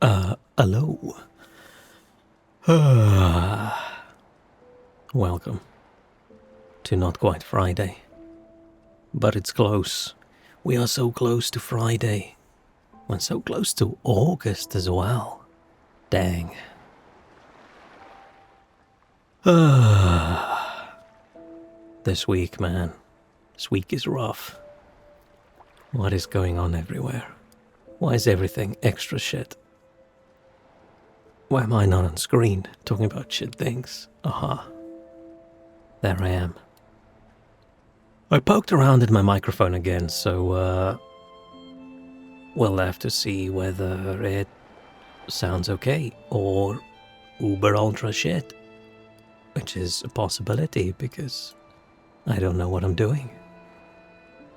Hello. Welcome to Not Quite Friday. But it's close. We are so close to Friday. We're so close to August as well. Dang. This week, man. This week is rough. What is going on everywhere? Why is everything extra shit? Why am I not on screen talking about shit things? Aha. There I am. I poked around at my microphone again, so we'll have to see whether it sounds okay or uber ultra shit. Which is a possibility because I don't know what I'm doing.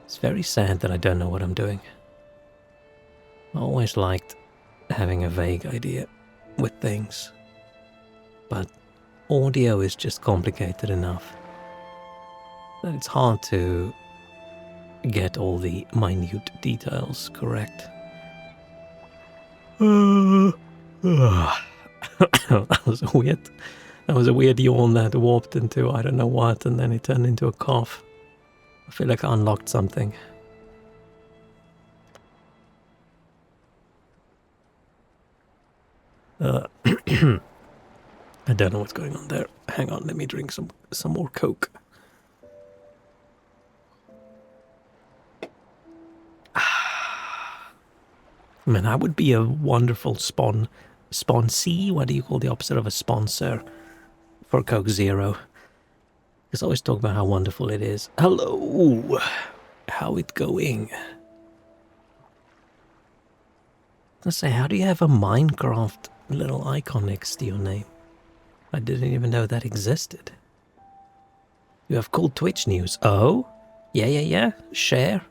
It's very sad that I don't know what I'm doing. I always liked having a vague idea with things. But audio is just complicated enough that it's hard to get all the minute details correct. That was a weird yawn that warped into I don't know what, and then it turned into a cough. I feel like I unlocked something. I don't know what's going on there. Hang on, let me drink some more Coke. Man, I would be a wonderful sponsee. What do you call the opposite of a sponsor for Coke Zero? Because I always talk about how wonderful it is. Hello, how it going? Let's say, how do you have a Minecraft little icon next to your name? I didn't even know that existed. You have cool Twitch news. Oh, yeah. Share.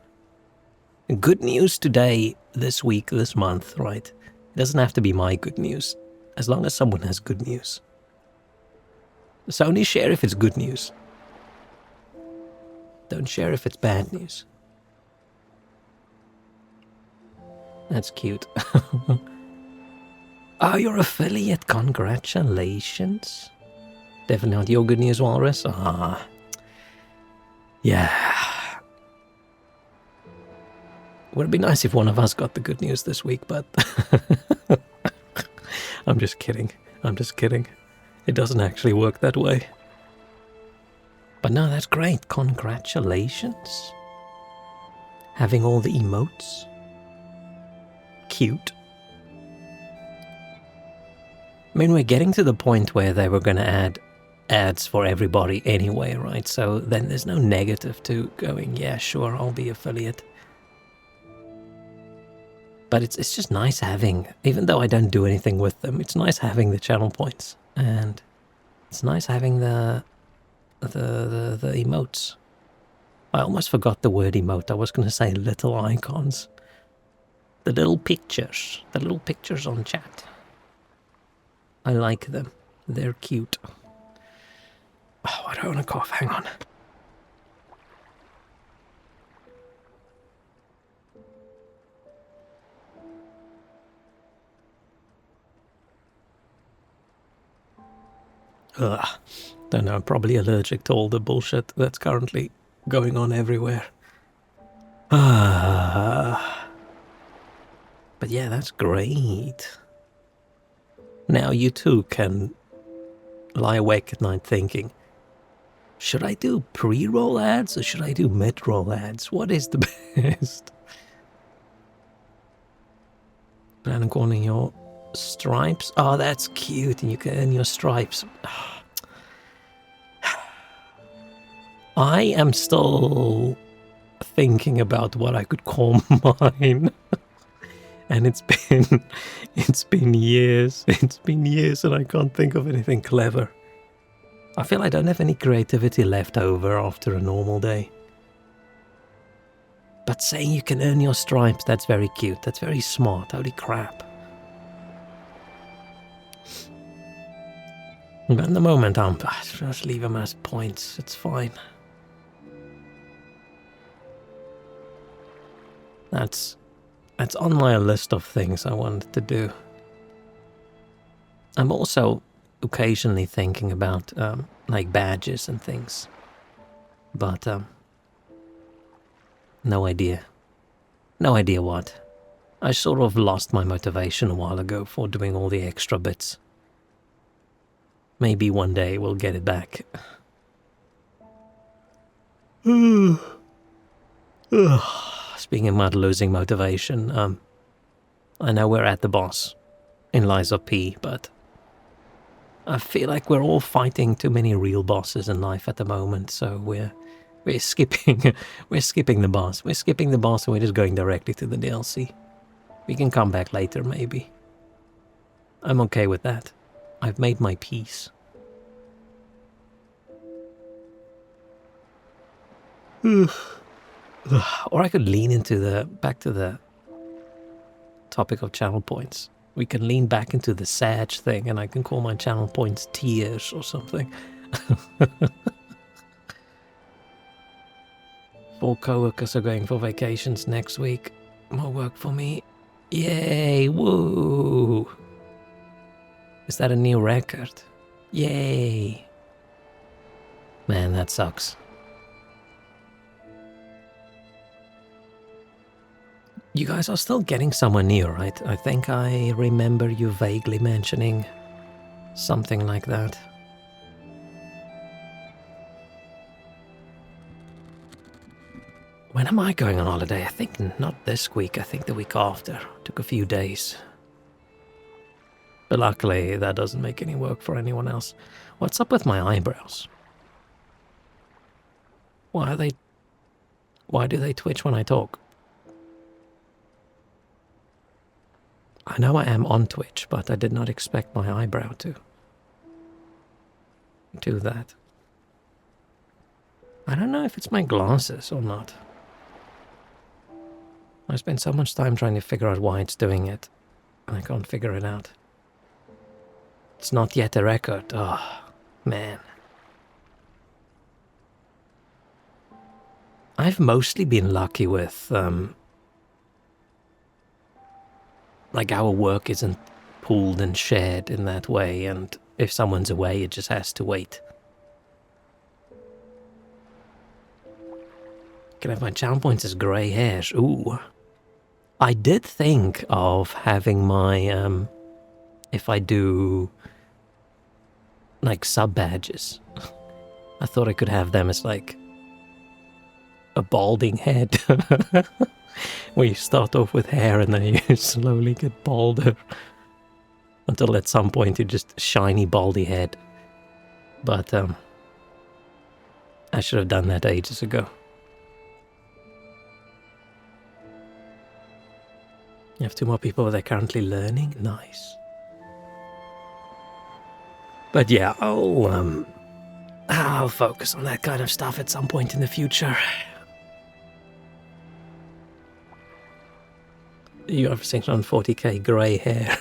Good news today, this week, this month, right? It doesn't have to be my good news, as long as someone has good news. So only share if it's good news. Don't share if it's bad news. That's cute. Oh, your affiliate, congratulations. Definitely not your good news, Walrus. Ah, yeah. Would it be nice if one of us got the good news this week, but I'm just kidding. It doesn't actually work that way. But no, that's great. Congratulations. Having all the emotes. Cute. I mean, we're getting to the point where they were going to add ads for everybody anyway, right? So then there's no negative to going, yeah, sure, I'll be affiliate. But it's just nice having, even though I don't do anything with them, it's nice having the channel points. And it's nice having the emotes. I almost forgot the word emote. I was going to say little icons. The little pictures on chat. I like them. They're cute. Oh, I don't want to cough. Hang on. Don't know, I'm probably allergic to all the bullshit that's currently going on everywhere. But yeah, that's great. Now you too can lie awake at night thinking, should I do pre-roll ads or should I do mid-roll ads? What is the best? Plan on calling your stripes. Oh, that's cute, and you can earn your stripes. I am still thinking about what I could call mine. And it's been years. It's been years and I can't think of anything clever. I feel I don't have any creativity left over after a normal day. But saying you can earn your stripes, that's very cute. That's very smart. Holy crap. But at the moment, I'm just leave them as points. It's fine. That's on my list of things I wanted to do. I'm also occasionally thinking about, like, badges and things. But, no idea. No idea what. I sort of lost my motivation a while ago for doing all the extra bits. Maybe one day we'll get it back. Speaking about losing motivation, I know we're at the boss in Lies of P, but I feel like we're all fighting too many real bosses in life at the moment, so we're skipping we're skipping the boss. We're skipping the boss and we're just going directly to the DLC. We can come back later, maybe. I'm okay with that. I've made my peace. Or I could lean into back to the topic of channel points. We can lean back into the Sag thing and I can call my channel points tiers or something. 4 coworkers are going for vacations next week. More work for me. Yay, woo! Is that a new record? Yay! Man, that sucks. You guys are still getting somewhere near, right? I think I remember you vaguely mentioning something like that. When am I going on holiday? I think not this week, I think the week after. Took a few days. But luckily, that doesn't make any work for anyone else. What's up with my eyebrows? Why do they twitch when I talk? I know I am on Twitch, but I did not expect my eyebrow to do that. I don't know if it's my glasses or not. I spent so much time trying to figure out why it's doing it, and I can't figure it out. It's not yet a record. Oh, man. I've mostly been lucky with, like, our work isn't pooled and shared in that way, and if someone's away, it just has to wait. Can I have my channel points as grey hairs? Ooh. I did think of having my, if I do, like, sub-badges. I thought I could have them as, like, a balding head. Where you start off with hair and then you slowly get balder. Until at some point you're just shiny baldy head. But, I should have done that ages ago. You have 2 more people that are currently learning? Nice. But yeah, I'll focus on that kind of stuff at some point in the future. You have 640k grey hair.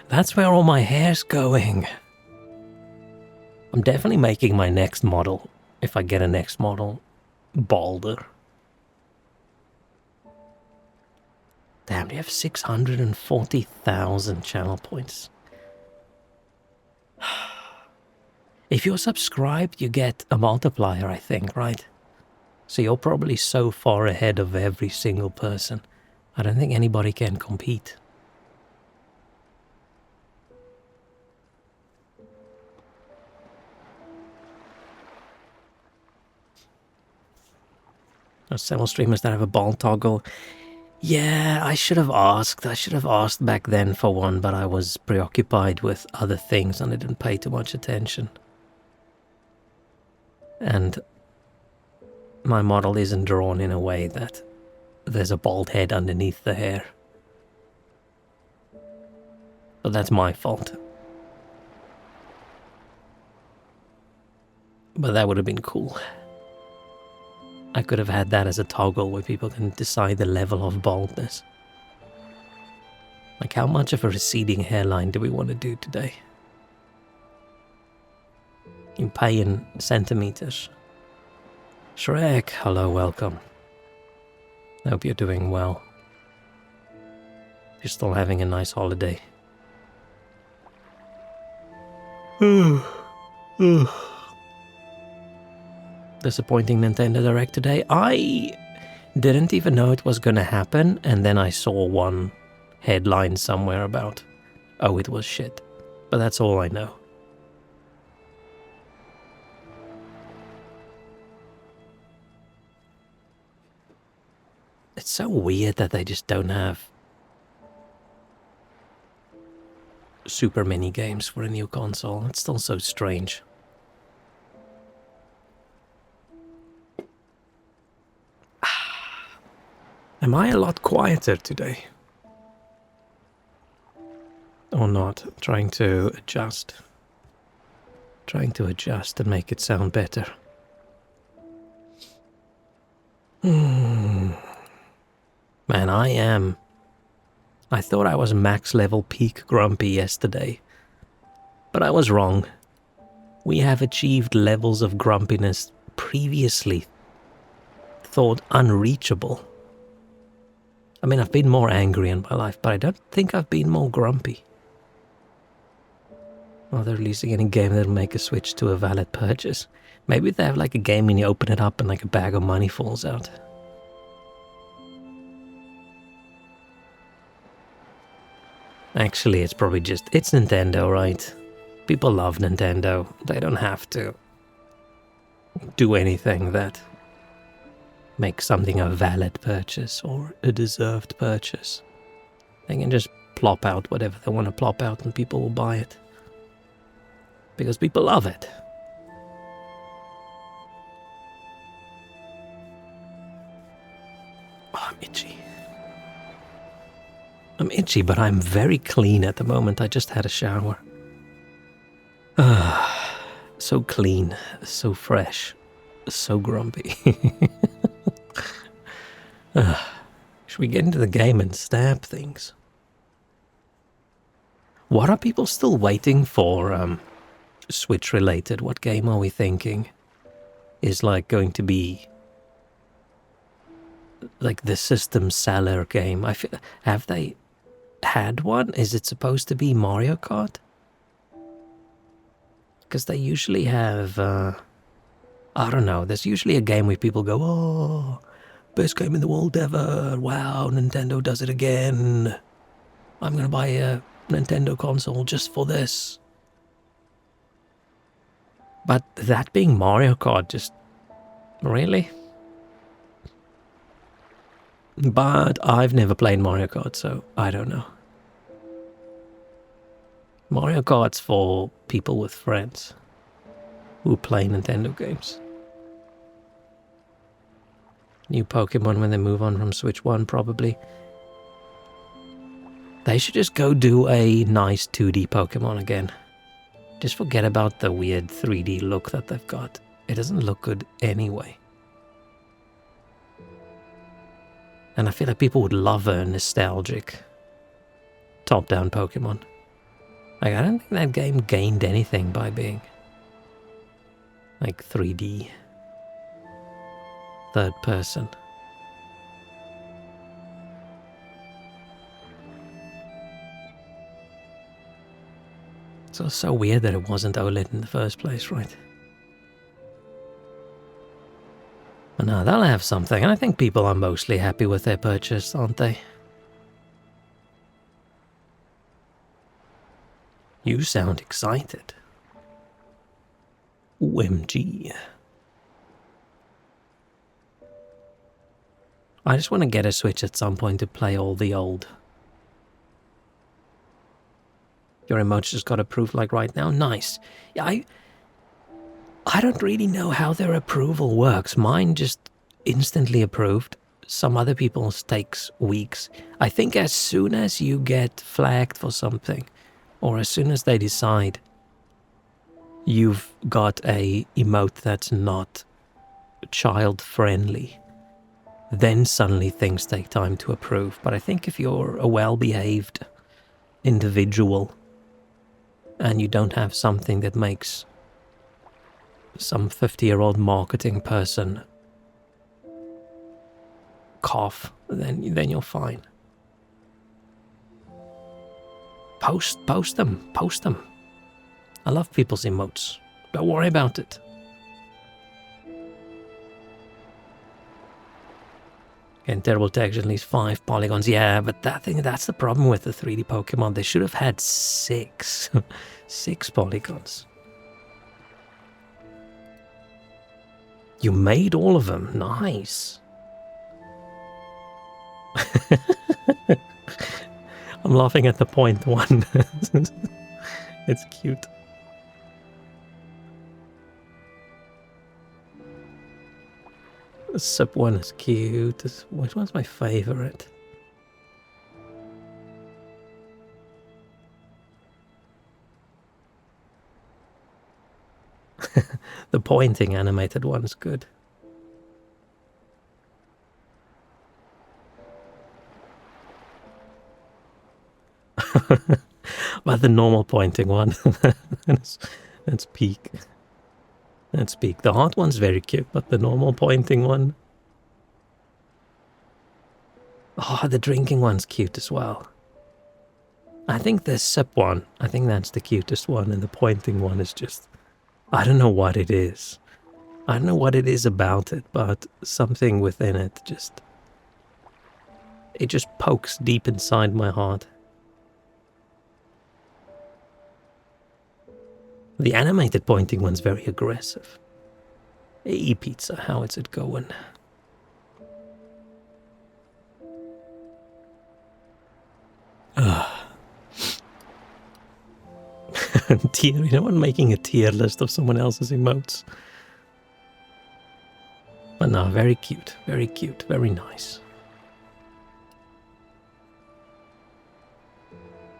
That's where all my hair's going. I'm definitely making my next model, if I get a next model, balder. Damn, you have 640,000 channel points. If you're subscribed, you get a multiplier, I think, right? So you're probably so far ahead of every single person. I don't think anybody can compete. There's several streamers that have a ball toggle. Yeah, I should have asked. I should have asked back then for one, but I was preoccupied with other things and I didn't pay too much attention. And my model isn't drawn in a way that there's a bald head underneath the hair. But that's my fault. But that would have been cool. I could have had that as a toggle where people can decide the level of baldness. Like, how much of a receding hairline do we want to do today? You pay in centimeters. Shrek, hello, welcome. I hope you're doing well. You're still having a nice holiday. Disappointing Nintendo Direct today. I didn't even know it was gonna happen, and then I saw one headline somewhere about, oh, it was shit. But that's all I know. It's so weird that they just don't have super mini games for a new console. It's still so strange. Am I a lot quieter today? Or not? Trying to adjust. Trying to adjust and make it sound better. Man, I thought I was max level peak grumpy yesterday. But I was wrong. We have achieved levels of grumpiness previously thought unreachable. I mean, I've been more angry in my life, but I don't think I've been more grumpy. Are they releasing any game that'll make a switch to a valid purchase? Maybe they have like a game and you open it up and like a bag of money falls out. Actually, it's probably just, it's Nintendo, right? People love Nintendo. They don't have to do anything that makes something a valid purchase or a deserved purchase. They can just plop out whatever they want to plop out and people will buy it. Because people love it. Oh, I'm itchy. I'm itchy, but I'm very clean at the moment. I just had a shower. So clean, so fresh, so grumpy. Should we get into the game and stab things? What are people still waiting for, Switch related? What game are we thinking is like going to be like the system seller game? Have they had one? Is it supposed to be Mario Kart? Because they usually have, I don't know, there's usually a game where people go, oh, best game in the world ever, wow, Nintendo does it again. I'm gonna buy a Nintendo console just for this. But that being Mario Kart, just, really? But I've never played Mario Kart, so I don't know. Mario Kart's for people with friends who play Nintendo games. New Pokemon when they move on from Switch 1, probably. They should just go do a nice 2D Pokemon again. Just forget about the weird 3D look that they've got. It doesn't look good anyway. And I feel like people would love a nostalgic top-down Pokemon. Like, I don't think that game gained anything by being like 3D, third person. It's so weird that it wasn't OLED in the first place, right? But no, they'll have something, and I think people are mostly happy with their purchase, aren't they? You sound excited. OMG. I just want to get a Switch at some point to play all the old. Your emotes just got approved like right now? Nice. Yeah, I don't really know how their approval works. Mine just instantly approved. Some other people's takes weeks. I think as soon as you get flagged for something, or as soon as they decide you've got a emote that's not child-friendly, then suddenly things take time to approve. But I think if you're a well-behaved individual and you don't have something that makes some 50-year-old marketing person cough, then you're fine. Post them. I love people's emotes. Don't worry about it. And terrible texture, at least 5 polygons. Yeah, but that's the problem with the 3D Pokemon. They should have had 6. 6 polygons. You made all of them. Nice. I'm laughing at the point one. It's cute. The sub one is cute. Which one's my favorite? The pointing animated one is good. But the normal pointing one, that's peak. That's peak. The heart one's very cute, but the normal pointing one... Oh, the drinking one's cute as well. I think the sip one, I think that's the cutest one, and the pointing one is just... I don't know what it is. I don't know what it is about it, but something within it just... It just pokes deep inside my heart. The animated pointing one's very aggressive. Hey, pizza, how is it going? Tier, you know what? Making a tier list of someone else's emotes. But no, very cute, very nice.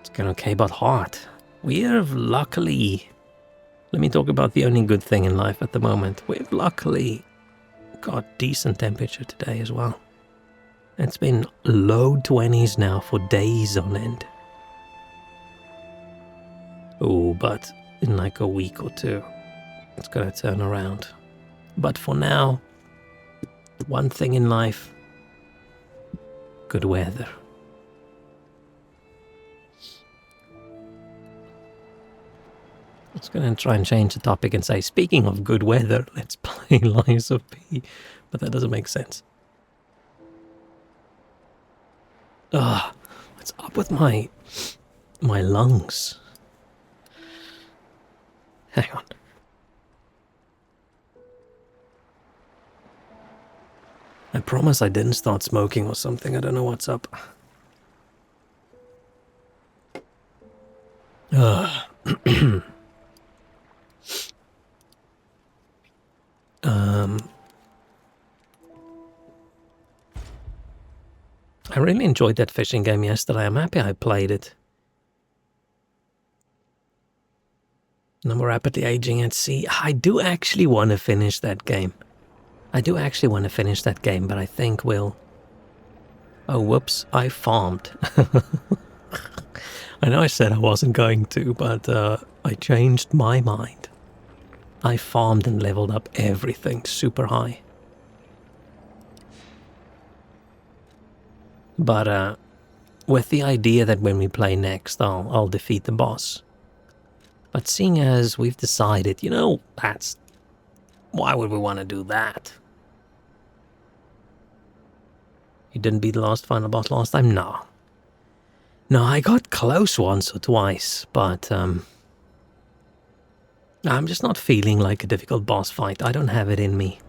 It's going okay, but hot. We have luckily... Let me talk about the only good thing in life at the moment. We've luckily got decent temperature today as well. It's been low 20s now for days on end. Oh, but in like a week or two, it's gonna turn around. But for now, one thing in life, good weather. I was going to try and change the topic and say, speaking of good weather, let's play Lies of P. But that doesn't make sense. Ugh, what's up with my lungs? Hang on. I promise I didn't start smoking or something. I don't know what's up. Ugh. I really enjoyed that fishing game yesterday. I'm happy I played it. And I'm rapidly aging at sea. I do actually want to finish that game. But I think we'll... Oh, whoops. I farmed. I know I said I wasn't going to, but I changed my mind. I farmed and leveled up everything super high. But with the idea that when we play next, I'll defeat the boss. But seeing as we've decided, you know, why would we want to do that? You didn't beat the last final boss last time? No. No, I got close once or twice, but I'm just not feeling like a difficult boss fight. I don't have it in me.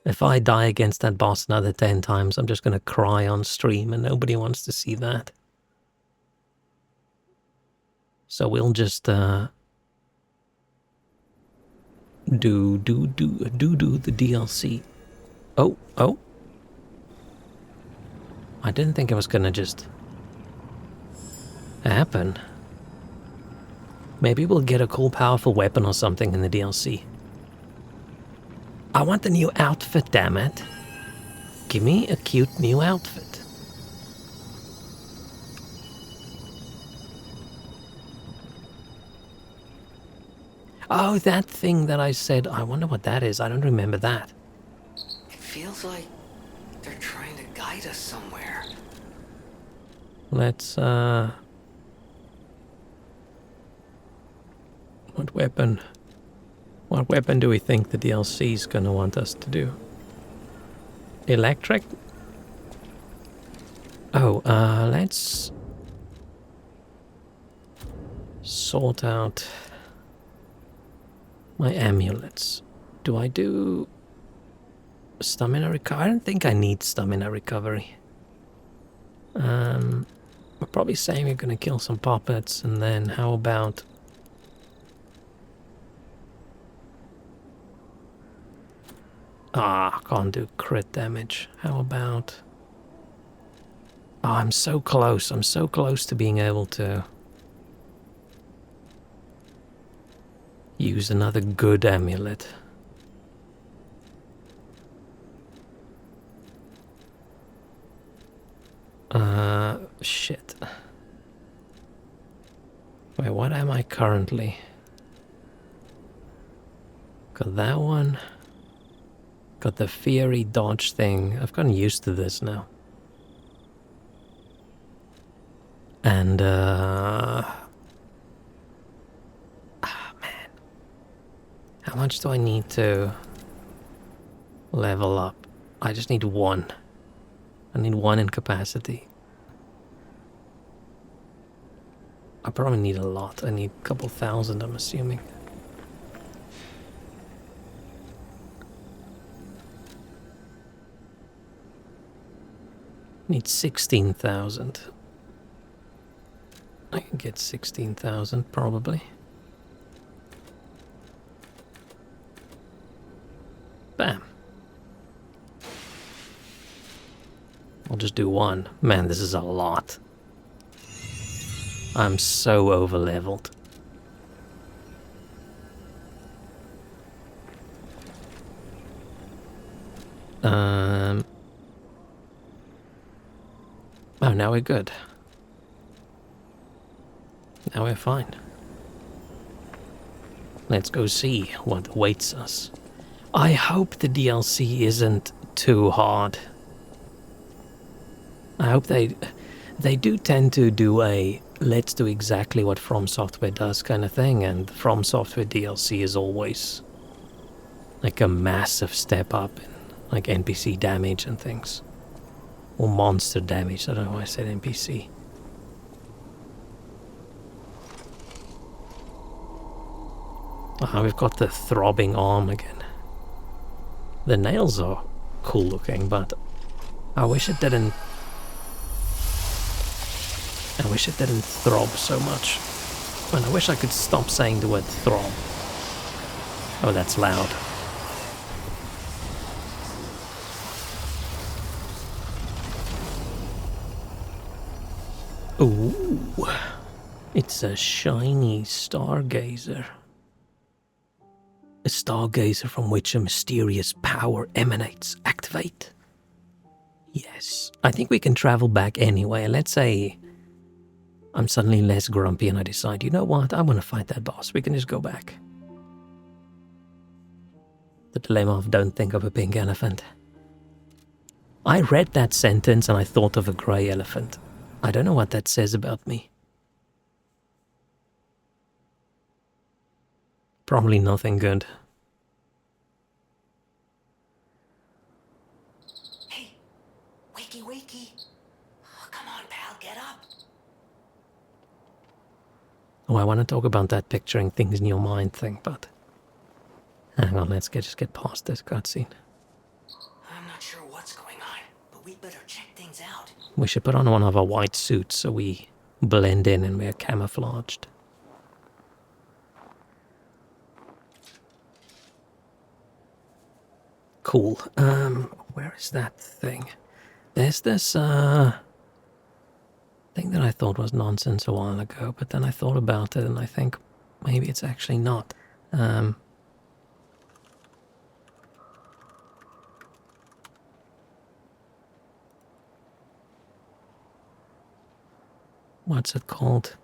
If I die against that boss another 10 times, I'm just going to cry on stream, and nobody wants to see that. So we'll just do the DLC. Oh. I didn't think it was going to just happen. Maybe we'll get a cool, powerful weapon or something in the DLC. I want the new outfit, damn it. Give me a cute new outfit. Oh, that thing that I said. I wonder what that is. I don't remember that. It feels like they're trying to guide us somewhere. Let's, What weapon? What weapon do we think the DLC is gonna want us to do? Electric? Oh, let's sort out my amulets. Do I do stamina recovery? I don't think I need stamina recovery. We're probably saying we're gonna kill some puppets, and then how about... can't do crit damage. How about... Oh, I'm so close. I'm so close to being able to use another good amulet. Shit. Wait, what am I currently? Got that one. Got the Fury dodge thing. I've gotten used to this now. And, man. How much do I need to level up? I just need one. I need one in capacity. I probably need a lot. I need a couple thousand, I'm assuming. Need 16,000. I can get 16,000 probably. Bam. I'll just do one. Man, this is a lot. I'm so over-leveled. Oh, now we're good. Now we're fine. Let's go see what awaits us. I hope the DLC isn't too hard. I hope they do tend to do a let's do exactly what From Software does kind of thing, and From Software DLC is always like a massive step up in like NPC damage and things. Or monster damage, I don't know why I said NPC. We've got the throbbing arm again. The nails are cool looking, but I wish it didn't... I wish it didn't throb so much. And I wish I could stop saying the word throb. Oh, that's loud. Ooh, it's a shiny stargazer. A stargazer from which a mysterious power emanates. Activate. Yes. I think we can travel back anyway. Let's say I'm suddenly less grumpy and I decide, you know what, I want to fight that boss. We can just go back. The dilemma of don't think of a pink elephant. I read that sentence and I thought of a grey elephant. I don't know what that says about me. Probably nothing good. Hey, wakey wakey. Oh, come on, pal, get up. Oh, I want to talk about that picturing things in your mind thing, but... Hang on, let's just get past this cutscene. I'm not sure what's going on, but we better check things out. We should put on one of our white suits so we blend in and we're camouflaged. Cool. Where is that thing? There's this, thing that I thought was nonsense a while ago, but then I thought about it and I think maybe it's actually not. What's it called?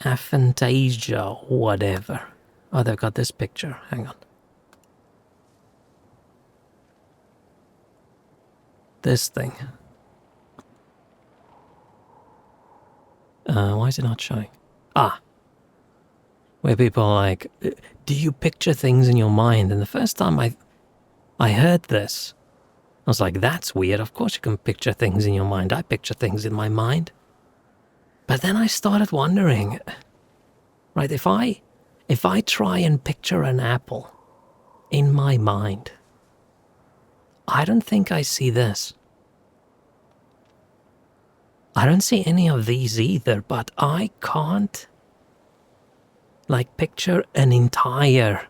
Aphantasia, whatever. Oh, they've got this picture. Hang on. This thing. Why is it not showing? Ah. where people are like, do you picture things in your mind? And the first time I heard this, I was like, that's weird. Of course you can picture things in your mind. I picture things in my mind. But then I started wondering, right, if I try and picture an apple in my mind, I don't think I see this. I don't see any of these either, but I can't, like, picture an entire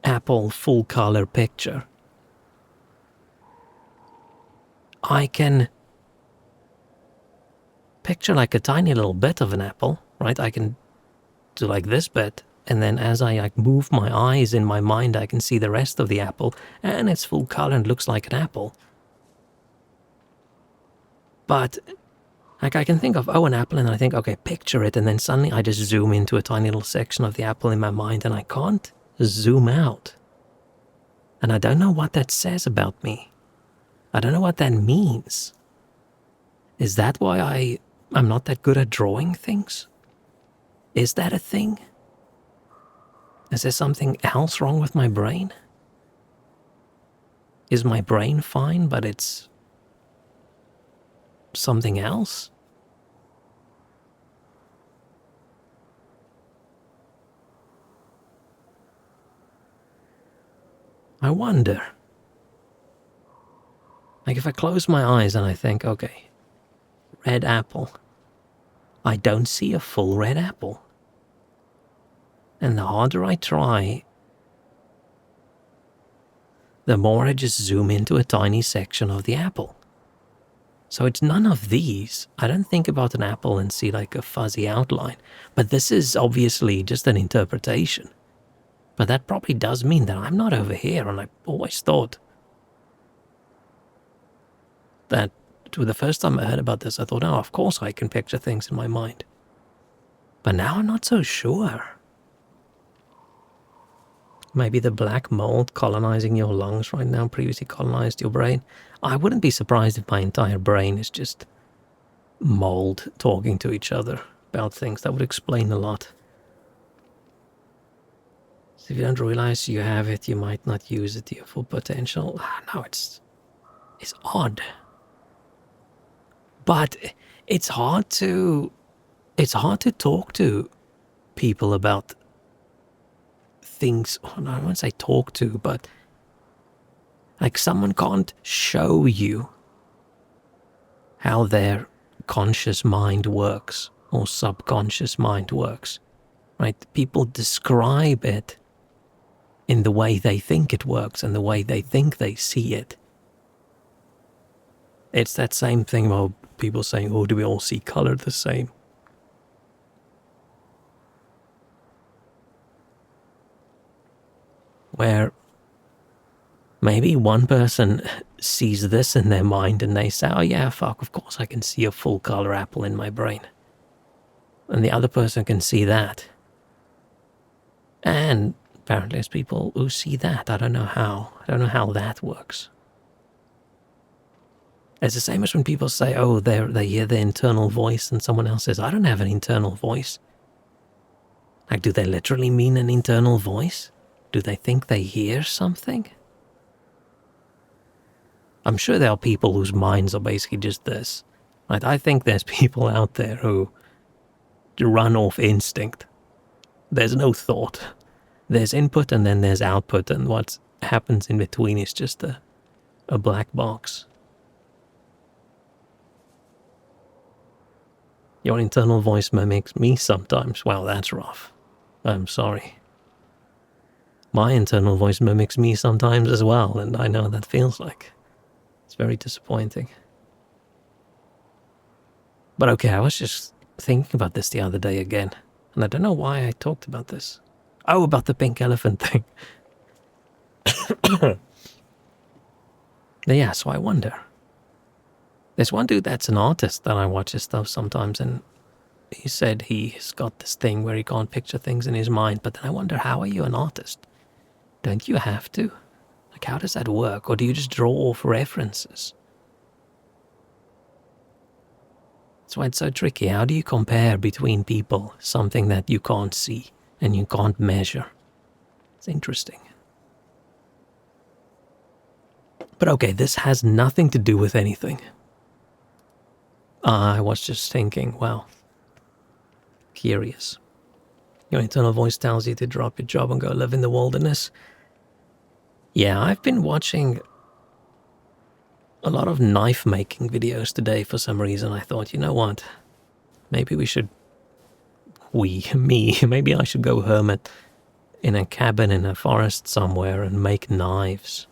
apple full color picture. I can picture like a tiny little bit of an apple, right? I can do like this bit, and then as I like move my eyes in my mind, I can see the rest of the apple, and it's full color and looks like an apple. But like I can think of, an apple, and I think, okay, picture it, and then suddenly I just zoom into a tiny little section of the apple in my mind, and I can't zoom out. And I don't know what that says about me. I don't know what that means. Is that why I'm not that good at drawing things? Is that a thing? Is there something else wrong with my brain? Is my brain fine, but it's something else? I wonder. Like if I close my eyes and I think, okay, red apple, I don't see a full red apple. And the harder I try, the more I just zoom into a tiny section of the apple. So it's none of these. I don't think about an apple and see like a fuzzy outline, but this is obviously just an interpretation. But that probably does mean that I'm not over here, and I always thought that the first time I heard about this, I thought, oh, of course I can picture things in my mind. But now I'm not so sure. Maybe the black mold colonizing your lungs right now previously colonized your brain. I wouldn't be surprised if my entire brain is just mold talking to each other about things. That would explain a lot. So if you don't realize you have it, you might not use it to your full potential. No, it's odd. But it's hard to talk to people about things. I don't want to say talk to, but like someone can't show you how their conscious mind works or subconscious mind works, right? People describe it in the way they think it works and the way they think they see it. It's that same thing about people saying, oh, do we all see color the same? Where maybe one person sees this in their mind and they say, oh yeah, fuck, of course I can see a full color apple in my brain. And the other person can see that. And apparently there's people who see that. I don't know how. I don't know how that works. It's the same as when people say, oh, they hear the internal voice, and someone else says, I don't have an internal voice. Like, do they literally mean an internal voice? Do they think they hear something? I'm sure there are people whose minds are basically just this. Right? I think there's people out there who run off instinct. There's no thought. There's input and then there's output, and what happens in between is just a black box. Your internal voice mimics me sometimes. Wow, that's rough. I'm sorry. My internal voice mimics me sometimes as well, and I know what that feels like. It's very disappointing. But okay, I was just thinking about this the other day again, and I don't know why I talked about this. Oh, about the pink elephant thing. Yeah, so I wonder. There's one dude that's an artist that I watch his stuff sometimes, and he said he's got this thing where he can't picture things in his mind, but then I wonder, how are you an artist? Don't you have to? Like, how does that work? Or do you just draw off references? That's why it's so tricky. How do you compare between people something that you can't see and you can't measure? It's interesting. But okay, this has nothing to do with anything. I was just thinking, well, curious. Your internal voice tells you to drop your job and go live in the wilderness. Yeah, I've been watching a lot of knife making videos today for some reason. I thought, you know what? Maybe we should... maybe I should go hermit in a cabin in a forest somewhere and make knives.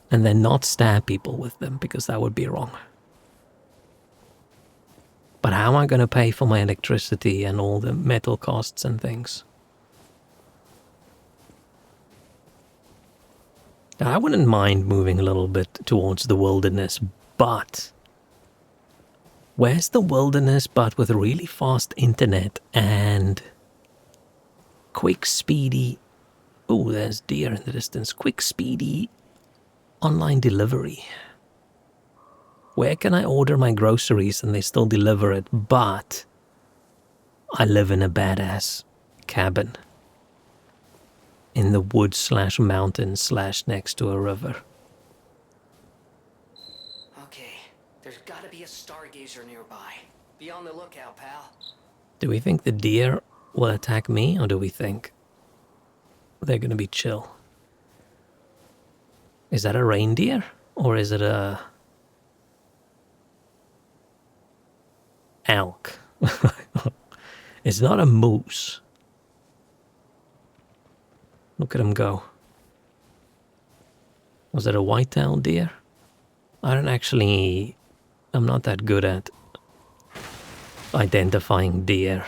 And then not stab people with them, because that would be wrong. But how am I going to pay for my electricity and all the metal costs and things? I wouldn't mind moving a little bit towards the wilderness, but where's the wilderness but with really fast internet and quick, speedy... Oh, there's deer in the distance. Quick, speedy online delivery. Where can I order my groceries and they still deliver it, but I live in a badass cabin in the woods / mountains / next to a river. Okay, there's gotta be a stargazer nearby. Be on the lookout, pal. Do we think the deer will attack me, or do we think they're gonna be chill? Is that a reindeer? Or is it a... elk? It's not a moose. Look at him go. Was it a white-tailed deer? I'm not that good at identifying deer.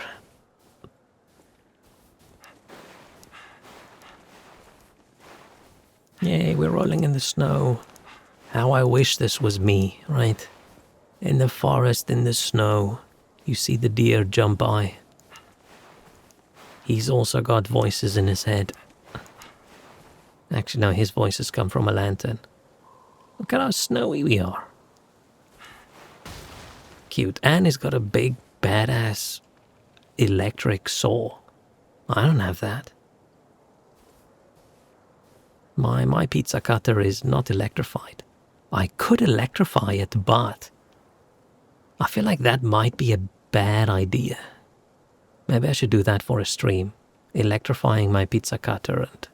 Yay, we're rolling in the snow. How I wish this was me, right? In the forest, in the snow, you see the deer jump by. He's also got voices in his head. Actually, no, his voices come from a lantern. Look at how snowy we are. Cute. And he's got a big, badass electric saw. I don't have that. My pizza cutter is not electrified. I could electrify it, but I feel like that might be a bad idea. Maybe I should do that for a stream. Electrifying my pizza cutter, and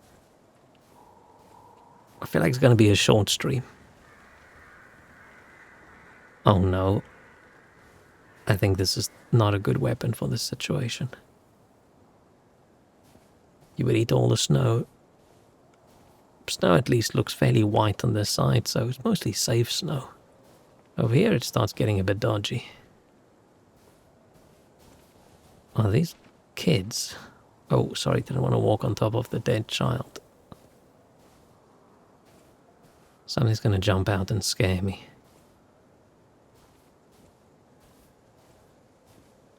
I feel like it's going to be a short stream. Oh no. I think this is not a good weapon for this situation. You would eat all the snow. Snow at least looks fairly white on this side, so it's mostly safe snow. Over here it starts getting a bit dodgy. Are these kids? Oh, sorry, didn't want to walk on top of the dead child. Something's going to jump out and scare me.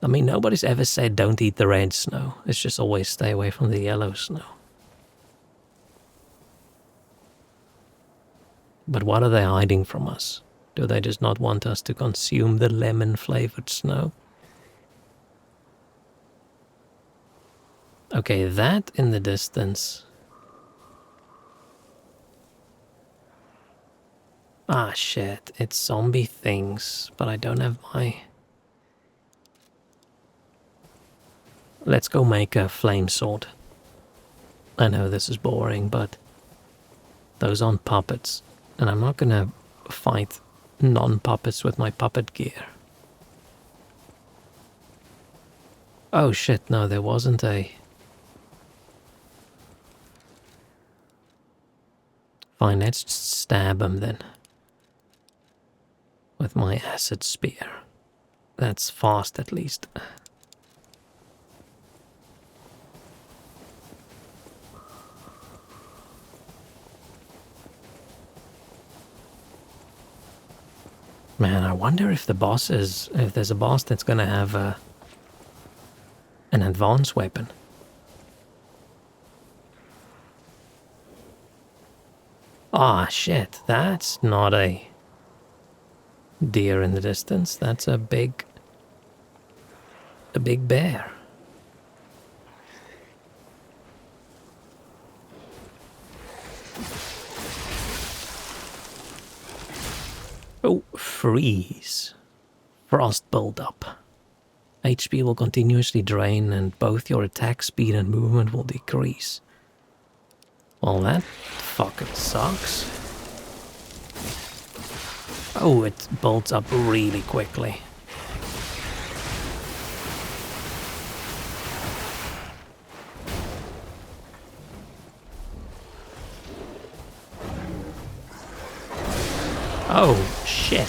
I mean, nobody's ever said don't eat the red snow. It's just always stay away from the yellow snow. But what are they hiding from us? Do they just not want us to consume the lemon-flavored snow? Okay, that in the distance. Ah, shit. It's zombie things, but I don't have my... Let's go make a flame sword. I know this is boring, but those aren't puppets. And I'm not gonna fight non-puppets with my puppet gear. Oh shit, no, there wasn't a... Fine, let's stab him then. With my acid spear. That's fast at least. Man, I wonder if if there's a boss that's gonna have an advanced weapon. Ah, shit, that's not a... deer in the distance. That's a big bear. Oh, freeze. Frost buildup. HP will continuously drain and both your attack speed and movement will decrease. Well, that fucking sucks. Oh, it builds up really quickly. Oh, shit.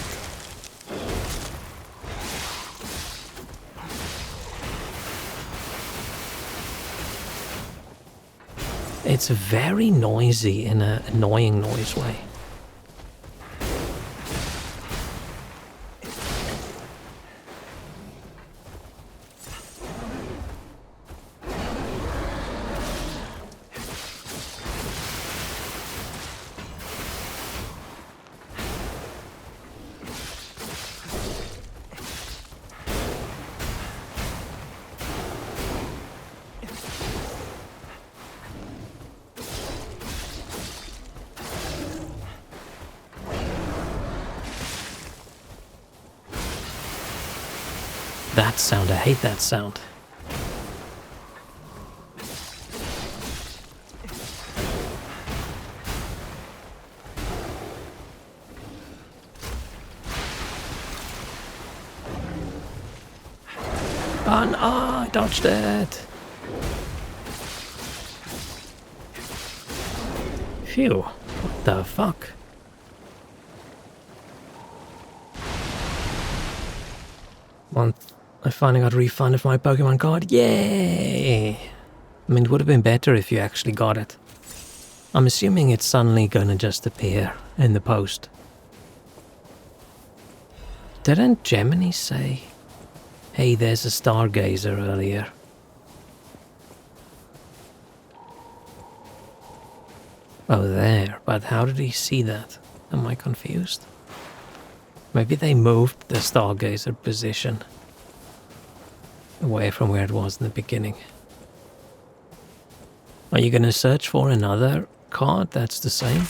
It's very noisy in an annoying noise way. That sound, I hate that sound. Oh no, I dodged it. Phew, what the fuck? I finally got refunded for my Pokemon card. Yay! I mean, it would have been better if you actually got it. I'm assuming it's suddenly gonna just appear in the post. Didn't Gemini say, hey, there's a stargazer earlier? Oh, there. But how did he see that? Am I confused? Maybe they moved the stargazer position away from where it was in the beginning. Are you going to search for another card that's the same?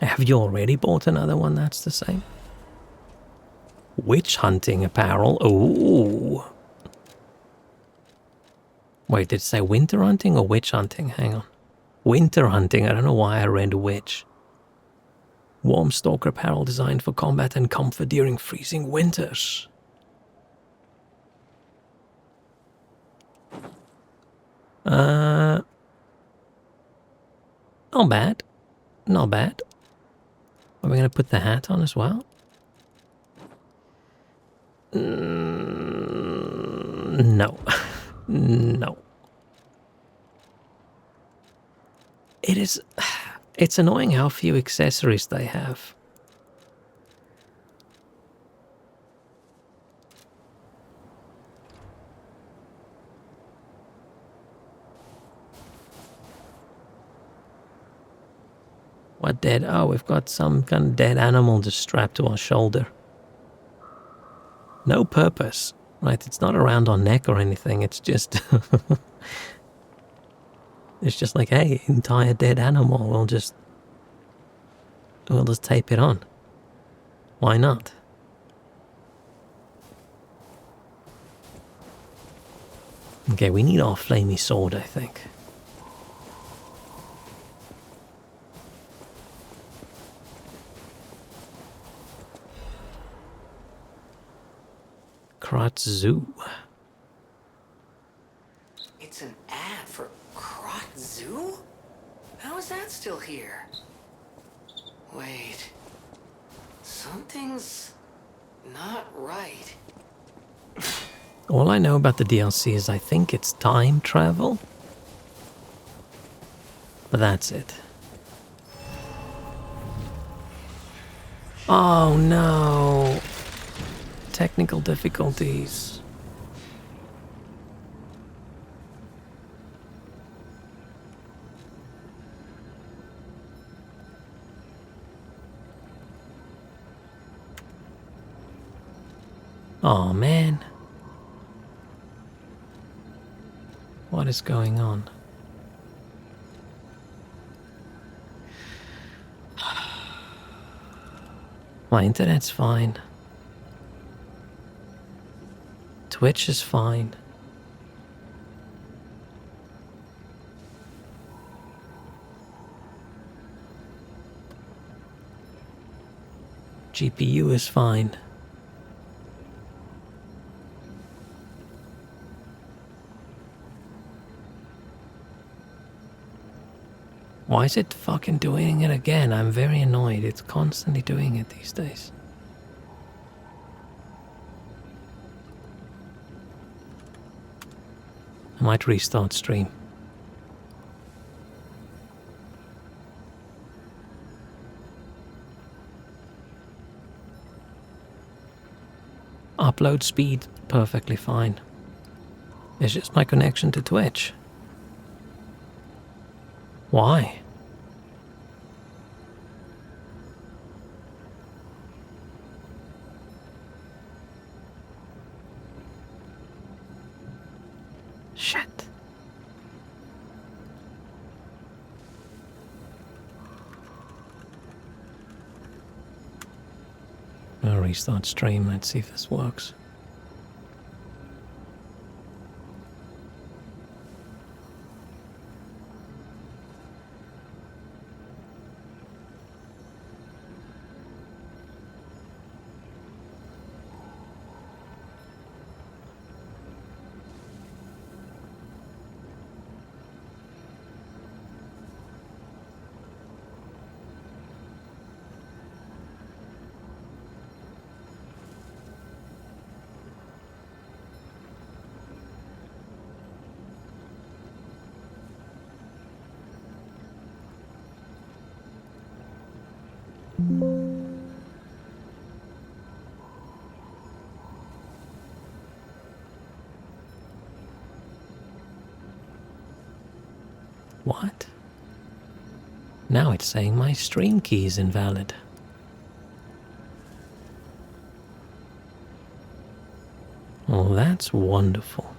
Have you already bought another one that's the same? Witch hunting apparel. Ooh. Wait, did it say winter hunting or witch hunting? Hang on. Winter hunting. I don't know why I read witch. Warm stalker apparel designed for combat and comfort during freezing winters. Not bad. Not bad. Are we going to put the hat on as well? No. No. It's annoying how few accessories they have. What dead? Oh, we've got some kind of dead animal just strapped to our shoulder. No purpose. Right, it's not around our neck or anything, it's just... it's just like, hey, entire dead animal, we'll just tape it on. Why not? Okay, we need our flamey sword, I think. Kratzu. It's an ad for Krot Zoo? How is that still here? Wait. Something's not right. All I know about the DLC is I think it's time travel. But that's it. Oh no! Technical difficulties. Oh man. What is going on? My internet's fine. Twitch is fine. GPU is fine. Why is it fucking doing it again? I'm very annoyed. It's constantly doing it these days. I might restart stream. Upload speed, perfectly fine. It's just my connection to Twitch. Why? Shit. I'll restart stream, let's see if this works. What? Now it's saying my stream key is invalid. Oh, that's wonderful.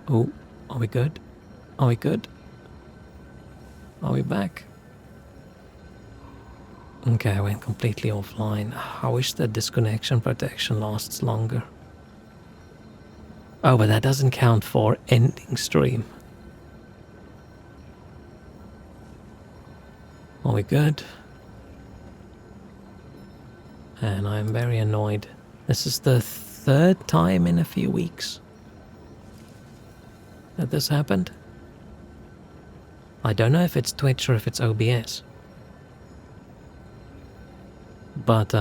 Oh, are we good? Are we good? Are we back? Okay, I went completely offline. I wish the disconnection protection lasts longer. Oh, but that doesn't count for ending stream. Are we good? And I'm very annoyed. This is the third time in a few weeks that this happened. I don't know if it's Twitch or if it's OBS. But,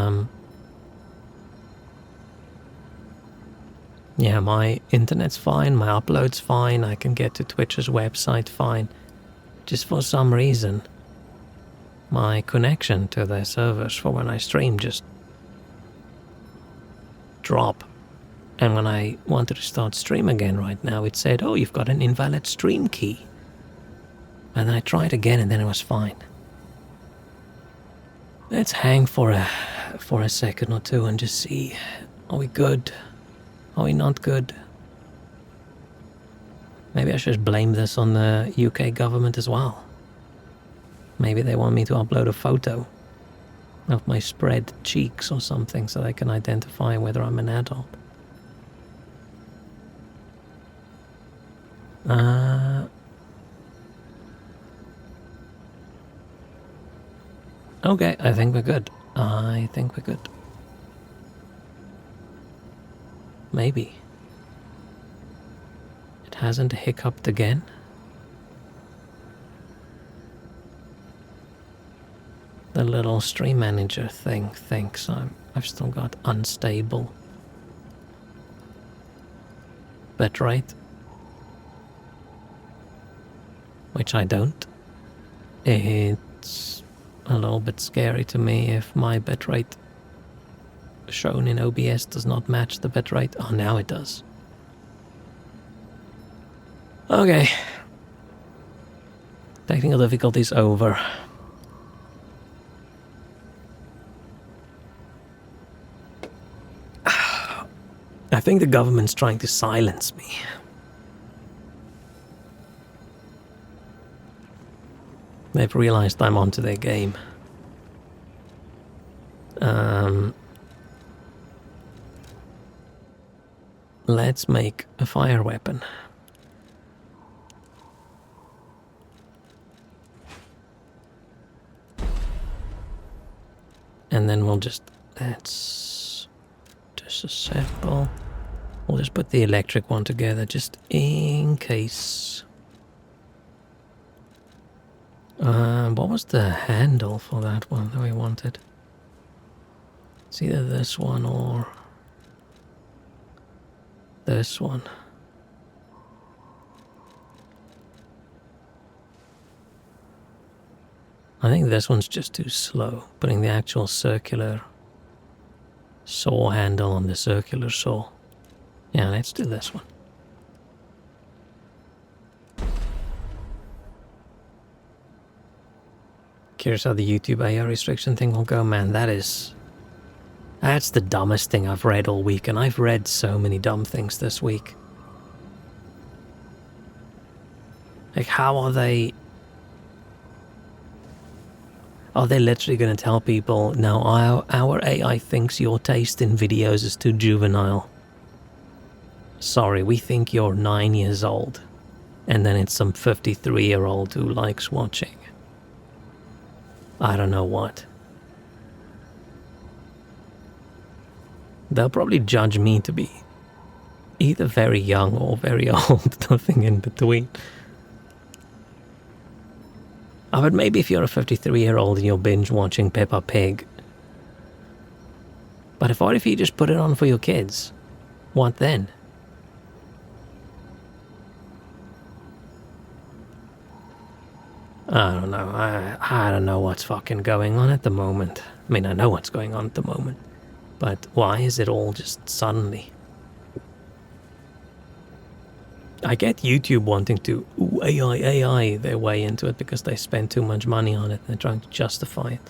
yeah, my internet's fine, my upload's fine, I can get to Twitch's website fine. Just for some reason, my connection to their servers for when I stream just drop. And when I wanted to start stream again right now, it said, oh, you've got an invalid stream key. And then I tried again and then it was fine. Let's hang for a second or two and just see, are we good? Are we not good? Maybe I should blame this on the UK government as well. Maybe they want me to upload a photo of my spread cheeks or something so they can identify whether I'm an adult. Okay, I think we're good. I think we're good. Maybe. It hasn't hiccuped again. The little stream manager thing thinks I've still got unstable bitrate. which I don't, it's a little bit scary to me if my bitrate shown in OBS does not match the bitrate. Oh, now it does. Okay. Technical difficulties over. I think the government's trying to silence me. They've realized I'm onto their game. Let's make a fire weapon. And then we'll just, let's disassemble. We'll just put the electric one together just in case. What was the handle for that one that we wanted? It's either this one or this one. I think this one's just too slow, putting the actual circular saw handle on the circular saw. Yeah, let's do this one. Curious how the YouTube AI restriction thing will go, man. That's the dumbest thing I've read all week, and I've read so many dumb things this week. Like, how are they... Are they literally going to tell people, now our AI thinks your taste in videos is too juvenile? Sorry, we think you're 9 years old. And then it's some 53-year-old who likes watching. I don't know what. They'll probably judge me to be either very young or very old, nothing in between. But maybe if you're a 53-year-old and you're binge watching Peppa Pig. But what if you just put it on for your kids? What then? I don't know. I don't know what's fucking going on at the moment. I mean, I know what's going on at the moment. But why is it all just suddenly? I get YouTube wanting to AI their way into it because they spend too much money on it and they're trying to justify it.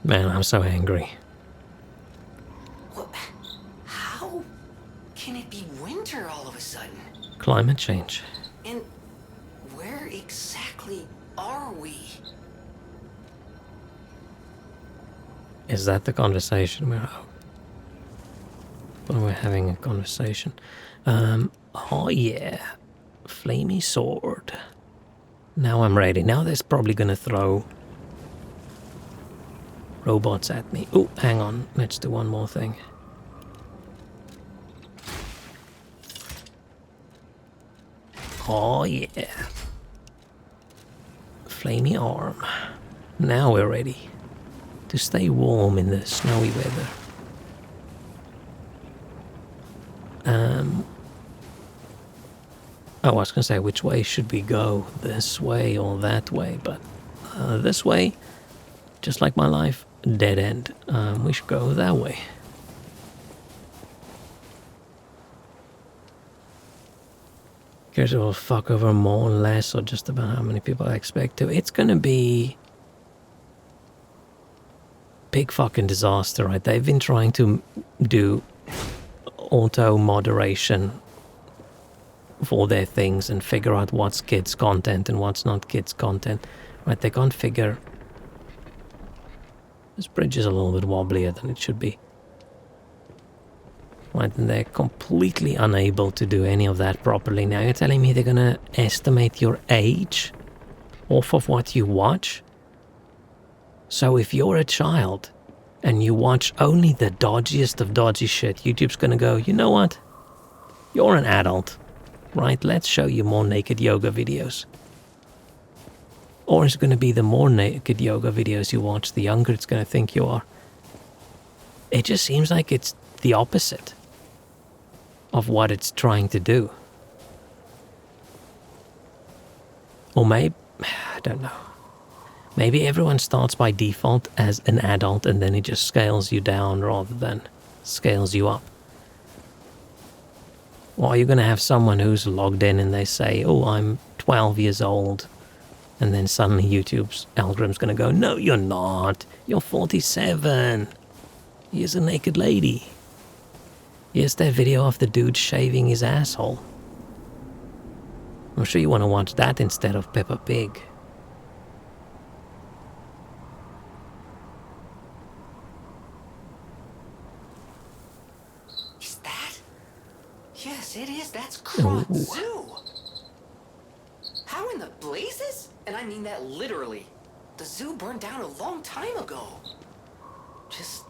Man, I'm so angry. Well, how can it be winter all of a sudden? Climate change. And where exactly are we? Is that the conversation we're having? Well, we're having a conversation. Oh yeah. Flamey sword. Now I'm ready. Now they're probably gonna throw robots at me. Oh, hang on. Let's do one more thing. Oh yeah. Flamey arm. Now we're ready to stay warm in the snowy weather. I was gonna say, which way should we go? This way or that way? But this way, just like my life, dead end. We should go that way. Curious if we'll fuck over more or less, or just about how many people I expect to. It's gonna be big fucking disaster, right? They've been trying to do auto moderation for their things and figure out what's kids content and what's not kids content, right? They can't figure. This bridge is a little bit wobblier than it should be, right? And they're completely unable to do any of that properly. Now you're telling me they're gonna estimate your age off of what you watch? So if you're a child and you watch only the dodgiest of dodgy shit, YouTube's gonna go, you know what? You're an adult, right? Let's show you more naked yoga videos. Or it's gonna be the more naked yoga videos you watch, the younger it's gonna think you are. It just seems like it's the opposite. of what it's trying to do. Or maybe, I don't know. Maybe everyone starts by default as an adult and then it just scales you down rather than scales you up. Or are you going to have someone who's logged in and they say, oh, I'm 12 years old, and then suddenly YouTube's algorithm's going to go, no, you're not. You're 47. Here's a naked lady. Here's that video of the dude shaving his asshole. I'm sure you want to watch that instead of Peppa Pig. Is that? Yes, it is. That's Krot Ooh. Zoo. How in the blazes? And I mean that literally. The zoo burned down a long time ago. Just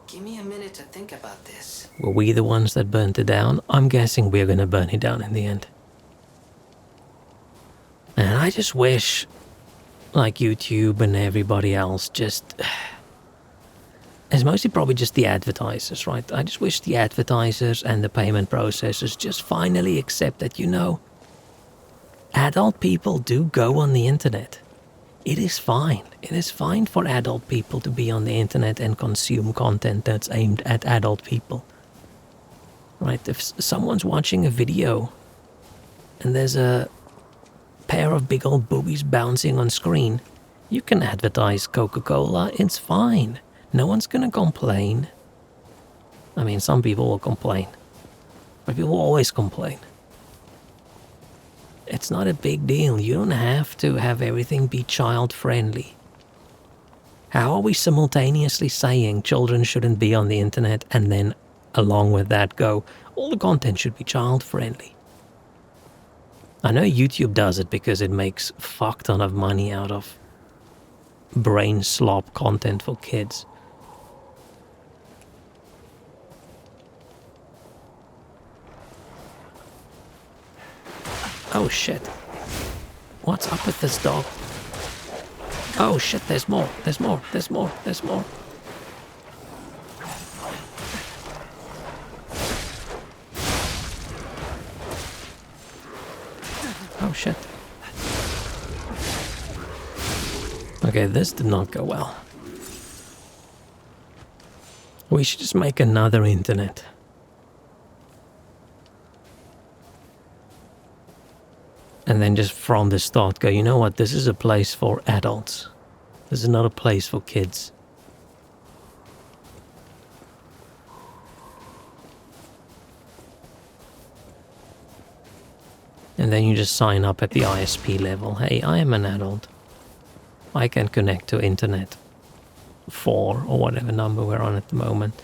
give me a minute to think about this. Were we the ones that burnt it down? I'm guessing we're gonna burn it down in the end. And I just wish, like YouTube and everybody else, just... It's mostly probably just the advertisers, right? I just wish the advertisers and the payment processors just finally accept that, you know, adult people do go on the internet. It is fine. It is fine for adult people to be on the internet and consume content that's aimed at adult people. Right? If someone's watching a video and there's a pair of big old boobies bouncing on screen, you can advertise Coca-Cola. It's fine. No one's gonna complain. I mean, some people will complain. But people always complain. It's not a big deal. You don't have to have everything be child-friendly. How are we simultaneously saying children shouldn't be on the internet and then, along with that, go, all the content should be child-friendly? I know YouTube does it because it makes a fuck ton of money out of brain slop content for kids. Oh shit. What's up with this dog? Oh shit, there's more, there's more, there's more, there's more. Oh shit. Okay, this did not go well. We should just make another internet. And then just from the start go, you know what, this is a place for adults. This is not a place for kids. And then you just sign up at the ISP level. Hey, I am an adult. I can connect to internet 4 or whatever number we're on at the moment.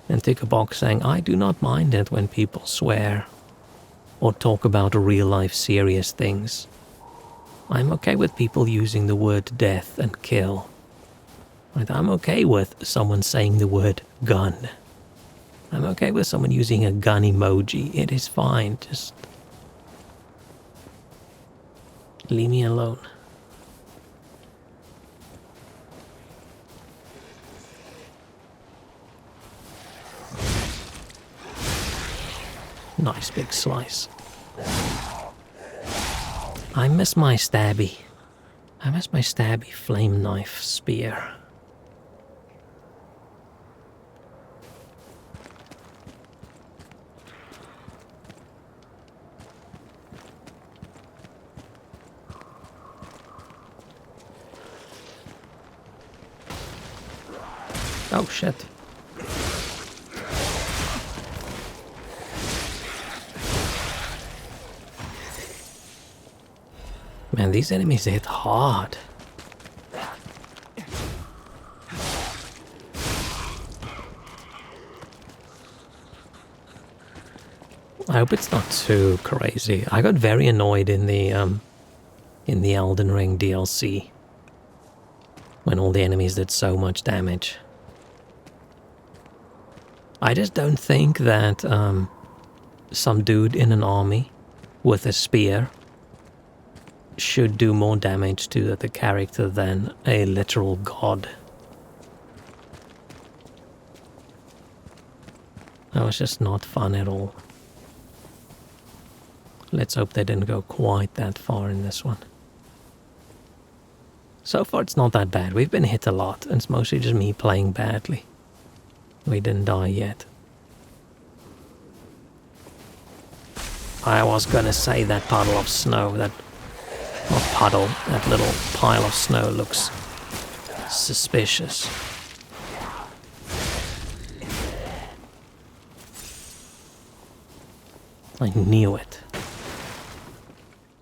And tick a box saying, I do not mind it when people swear or talk about real life serious things. I'm okay with people using the word death and kill. Right? I'm okay with someone saying the word gun. I'm okay with someone using a gun emoji. It is fine. Just leave me alone. Nice big slice. I miss my stabby. I miss my stabby flame knife spear. Oh shit. Man, these enemies hit hard. I hope it's not too crazy. I got very annoyed in the Elden Ring DLC when all the enemies did so much damage. I just don't think that some dude in an army with a spear should do more damage to the character than a literal god. That was just not fun at all. Let's hope they didn't go quite that far in this one. So far it's not that bad. We've been hit a lot, and it's mostly just me playing badly. We didn't die yet. I was gonna say that puddle of snow, that... not puddle, that little pile of snow looks suspicious. I knew it.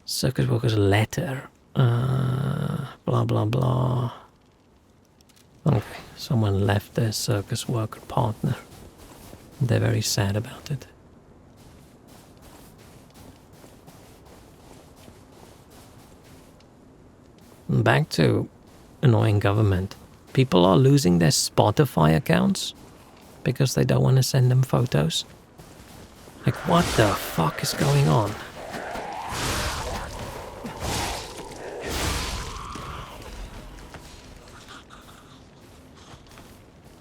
Circus worker's letter. Blah blah blah. Okay, someone left their circus worker partner. They're very sad about it. Back to annoying government. People are losing their Spotify accounts because they don't want to send them photos. Like, what the fuck is going on?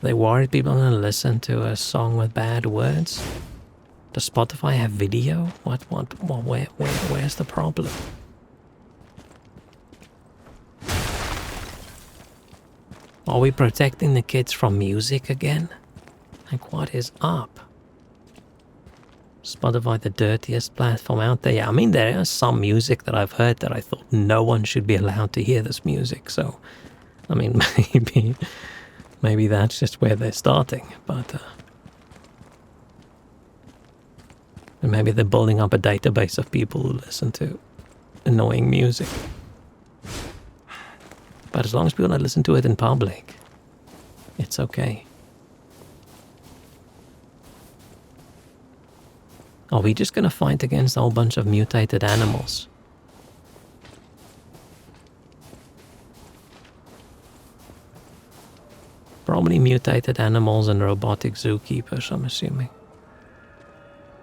They worried people are gonna listen to a song with bad words? Does Spotify have video? Where's the problem? Are we protecting the kids from music again? Like, what is up? Spotify, the dirtiest platform out there. Yeah, I mean, there is some music that I've heard that I thought no one should be allowed to hear this music. So, I mean, maybe that's just where they're starting. But and maybe they're building up a database of people who listen to annoying music. But as long as people don't listen to it in public, it's okay. Are we just gonna fight against a whole bunch of mutated animals? Probably mutated animals and robotic zookeepers, I'm assuming.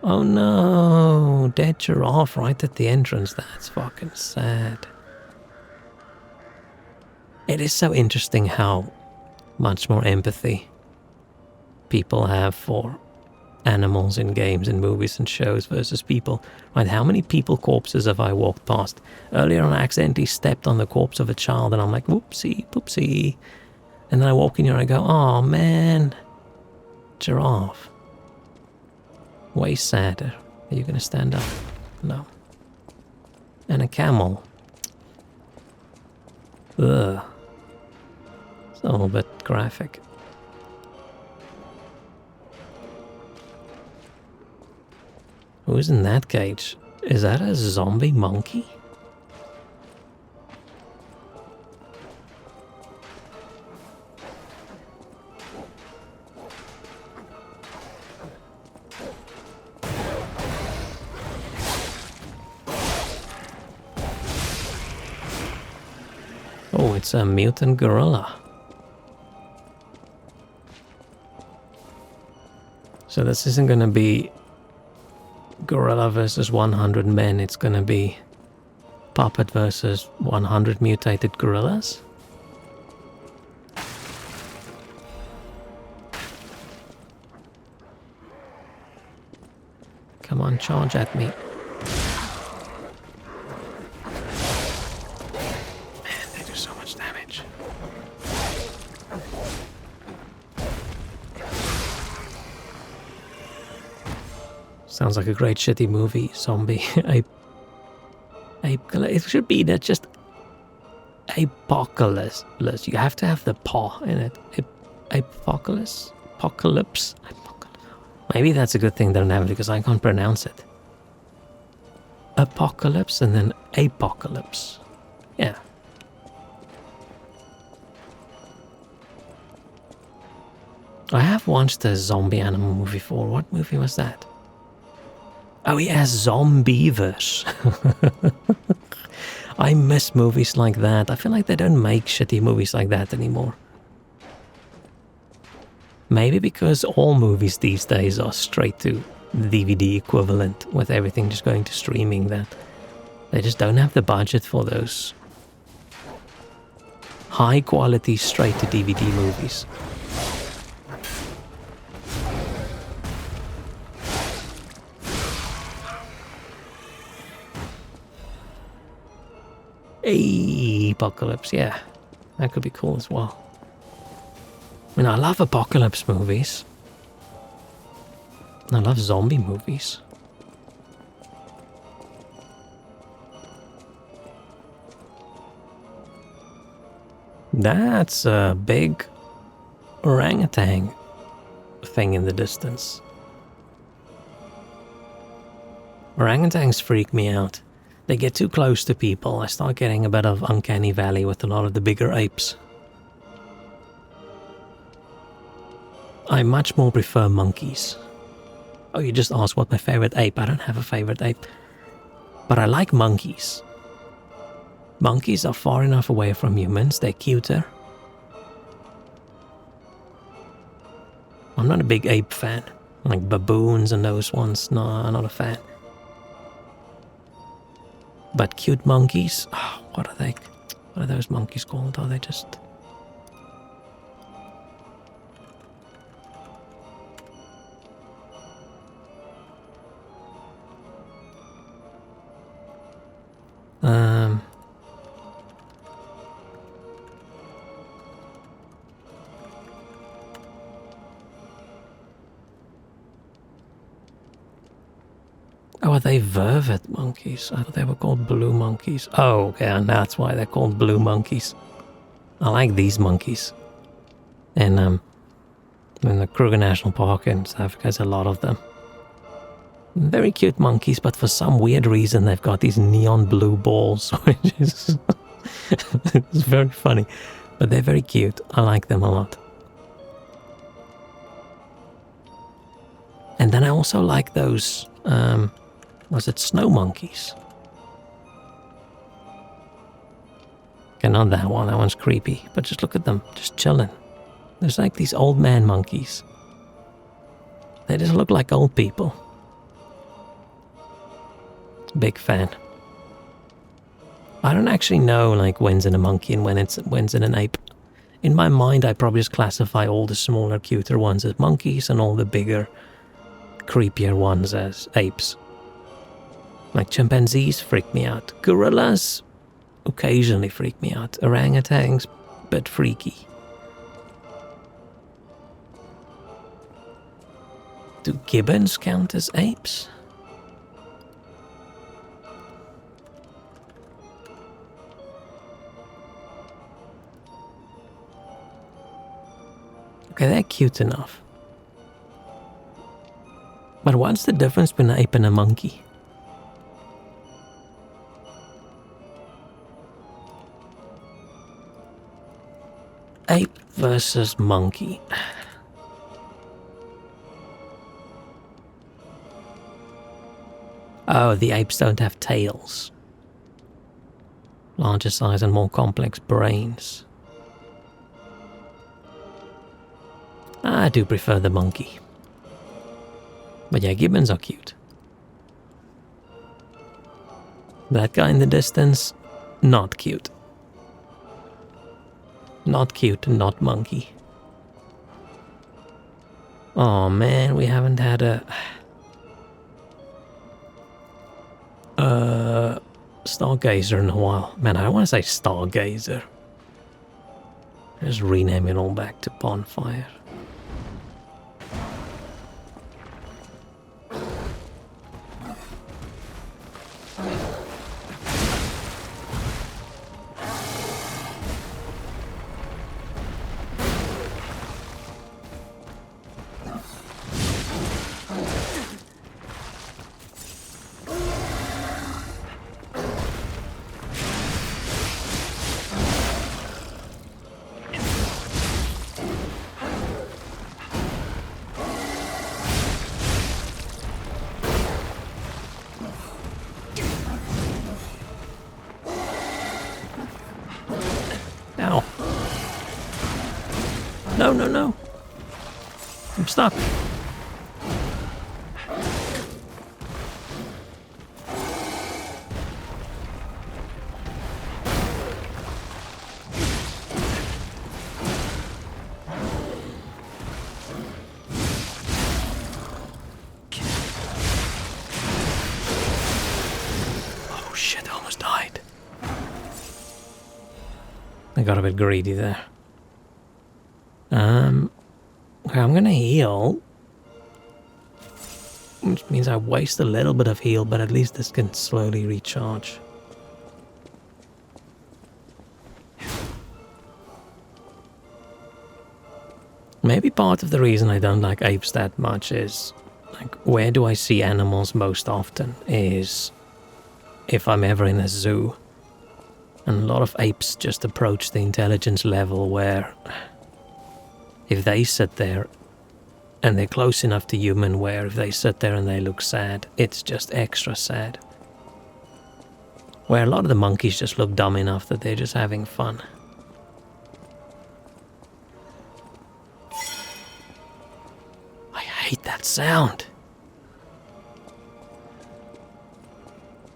Oh no, dead giraffe right at the entrance. That's fucking sad. It is so interesting how much more empathy people have for animals in games and movies and shows versus people. Right, how many people corpses have I walked past? Earlier on I accidentally stepped on the corpse of a child and I'm like, whoopsie, poopsie. And then I walk in here and I go, oh man, giraffe. Way sadder. Are you gonna stand up? No. And a camel. Ugh. It's a little bit graphic. Who's in that cage? Is that a zombie monkey? Oh, it's a mutant gorilla. So this isn't going to be gorilla versus 100 men. It's going to be puppet versus 100 mutated gorillas. Come on, charge at me. Man, they do so much damage. Sounds like a great shitty movie, zombie. It should be that just apocalypse. You have to have the paw in it. Apocalypse? Apocalypse? Maybe that's a good thing they don't have it because I can't pronounce it. Apocalypse and then apocalypse. Yeah. I have watched a zombie animal movie before. What movie was that? Oh yeah, Zombieverse. I miss movies like that. I feel like they don't make shitty movies like that anymore. Maybe because all movies these days are straight to DVD equivalent, with everything just going to streaming, that They just don't have the budget for those high quality straight to DVD movies. Apocalypse, yeah. That could be cool as well. I mean, I love apocalypse movies. I love zombie movies. That's a big orangutan thing in the distance. Orangutans freak me out. They get too close to people. I start getting a bit of uncanny valley with a lot of the bigger apes. I much more prefer monkeys. Oh, you just asked what my favorite ape. I don't have a favorite ape. But I like monkeys. Monkeys are far enough away from humans. They're cuter. I'm not a big ape fan. Like baboons and those ones. No, I'm not a fan. But cute monkeys, oh, what are those monkeys called? Are they just... Oh, are they vervet monkeys? I thought they were called blue monkeys. Oh, okay, and that's why they're called blue monkeys. I like these monkeys. And in the Kruger National Park in South Africa, there's a lot of them. Very cute monkeys, but for some weird reason they've got these neon blue balls, which is it's very funny. But they're very cute. I like them a lot. And then I also like those, was it snow monkeys? Okay, not that one. That one's creepy. But just look at them, just chilling. There's like these old man monkeys. They just look like old people. Big fan. I don't actually know like when's in a monkey and when's in an ape. In my mind, I probably just classify all the smaller, cuter ones as monkeys and all the bigger, creepier ones as apes. Like chimpanzees freak me out. Gorillas occasionally freak me out. Orangutans, bit freaky. Do gibbons count as apes? Okay, they're cute enough. But what's the difference between an ape and a monkey? Ape versus monkey. Oh, the apes don't have tails. Larger size and more complex brains. I do prefer the monkey. But yeah, gibbons are cute. That guy in the distance, not cute. Not cute, not monkey. Oh man, we haven't had a... Stargazer in a while. Man, I don't want to say Stargazer. Just rename it all back to Bonfire. Ow. No, no, no. I'm stuck. shit, I almost died. I got a bit greedy there. Okay, I'm gonna heal. Which means I waste a little bit of heal, but at least this can slowly recharge. Maybe part of the reason I don't like apes that much is, like, where do I see animals most often is if I'm ever in a zoo. And a lot of apes just approach the intelligence level where if they sit there and they're close enough to human where if they sit there and they look sad, it's just extra sad. Where a lot of the monkeys just look dumb enough that they're just having fun. I hate that sound.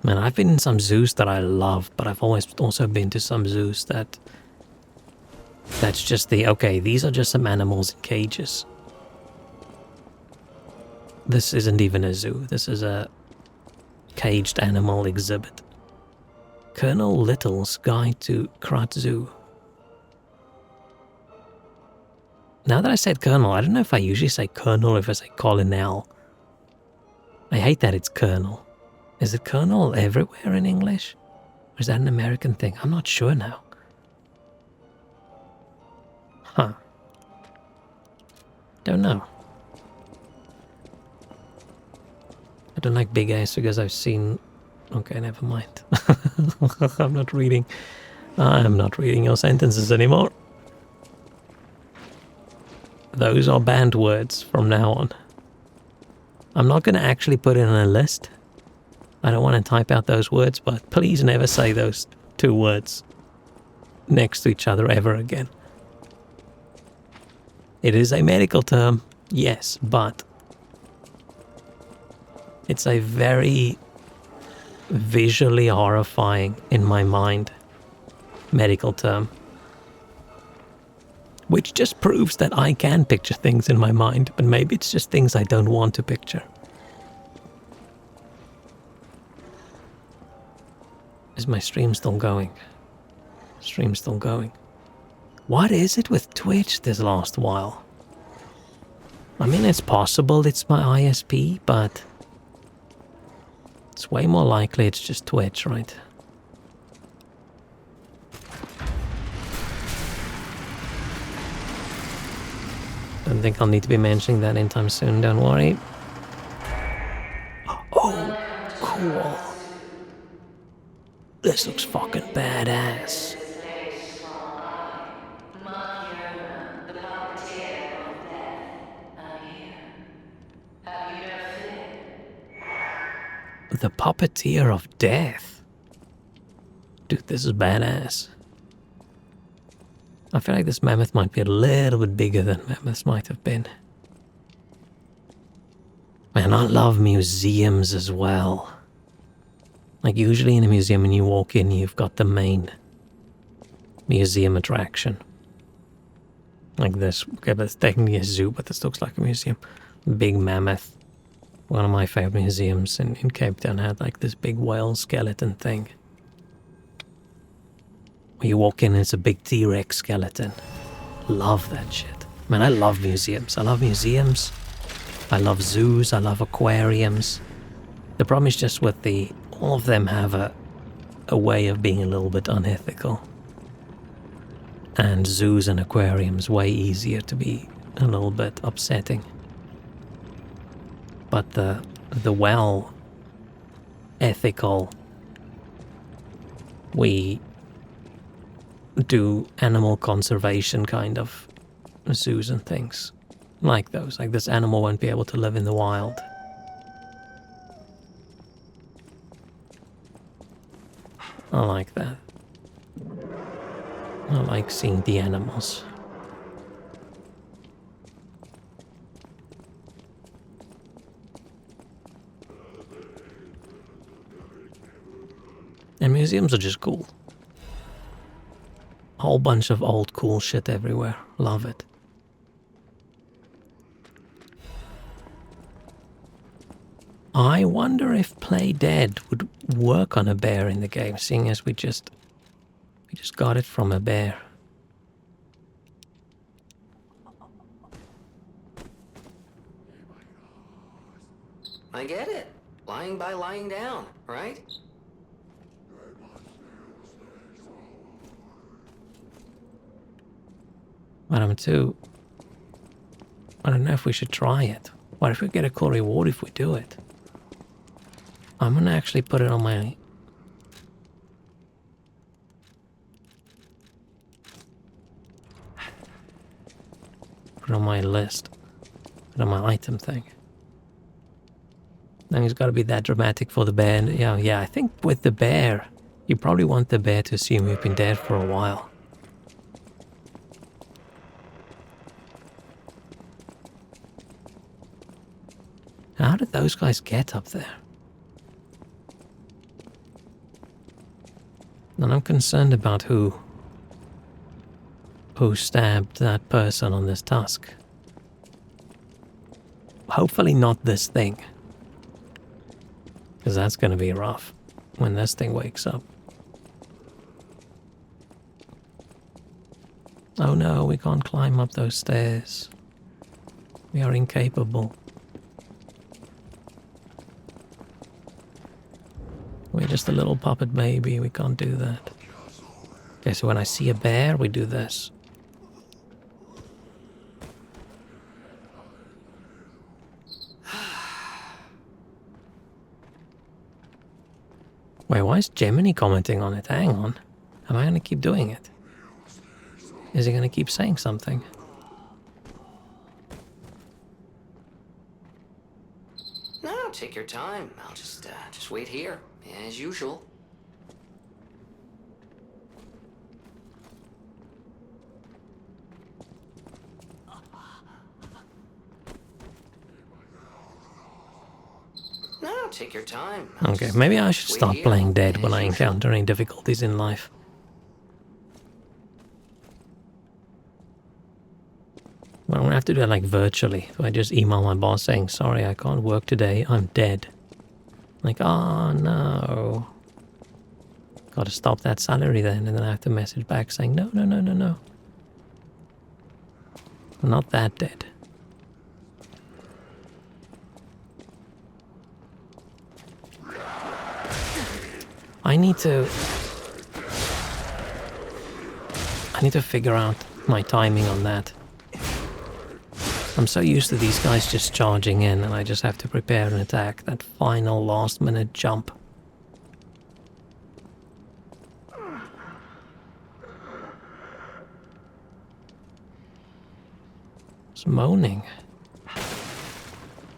Man, I've been in some zoos that I love, but I've always also been to some zoos that's just okay, these are just some animals in cages. This isn't even a zoo. This is a caged animal exhibit. Colonel Little's Guide to Krat Zoo. Now that I said Colonel, I don't know if I usually say Colonel or if I say Colonel. I hate that it's Colonel. Is it Colonel everywhere in English? Or is that an American thing? I'm not sure now. Huh. Don't know. I don't like big ass because I've seen... Okay, never mind. I'm not reading your sentences anymore. Those are banned words from now on. I'm not going to actually put it in a list. I don't want to type out those words, but please never say those two words next to each other ever again. It is a medical term, yes, but it's a very visually horrifying, in my mind, medical term. Which just proves that I can picture things in my mind, but maybe it's just things I don't want to picture. Is my stream still going? Stream's still going. What is it with Twitch this last while? I mean, it's possible it's my ISP, but it's way more likely it's just Twitch, right? Don't think I'll need to be mentioning that anytime soon, don't worry. Oh, cool. This looks fucking badass. The Puppeteer of Death. Dude, this is badass. I feel like this mammoth might be a little bit bigger than mammoths might have been. Man, I love museums as well. Like, usually in a museum when you walk in, you've got the main museum attraction. Like this. Okay, but it's technically a zoo, but this looks like a museum. Big mammoth. One of my favorite museums in Cape Town had like this big whale skeleton thing. When you walk in, it's a big T-Rex skeleton. Love that shit. Man, I love museums. I love museums. I love zoos. I love aquariums. The problem is just with all of them have a way of being a little bit unethical. And zoos and aquariums way easier to be a little bit upsetting. But the well ethical, we do animal conservation kind of zoos and things like those. Like, this animal won't be able to live in the wild. I like that. I like seeing the animals. And museums are just cool. A whole bunch of old cool shit everywhere. Love it. I wonder if Play Dead work on a bear in the game, seeing as we just got it from a bear. I get it. Lying by lying down, right? Madam 2, I don't know if we should try it. What if we get a cool reward if we do it? I'm gonna actually put it on my... Put it on my list. Put it on my item thing. I think it's gotta be that dramatic for the bear. Yeah, I think with the bear, you probably want the bear to assume you've been dead for a while. How did those guys get up there? And I'm concerned about who stabbed that person on this tusk. Hopefully not this thing. Because that's going to be rough when this thing wakes up. Oh no, we can't climb up those stairs. We are incapable. We're just a little puppet baby, we can't do that. Okay, so when I see a bear, we do this. Wait, why is Gemini commenting on it? Hang on. Am I going to keep doing it? Is he going to keep saying something? No, take your time. I'll just wait here, as usual. No, take your time. Okay, maybe I should start playing dead when I encounter any difficulties in life. Well, I'm gonna have to do it like virtually. So I just email my boss saying, sorry, I can't work today, I'm dead. Like, oh no. Gotta stop that salary then, and then I have to message back saying, no. I'm not that dead. I need to figure out my timing on that. I'm so used to these guys just charging in, and I just have to prepare an attack. That final last minute jump. It's moaning.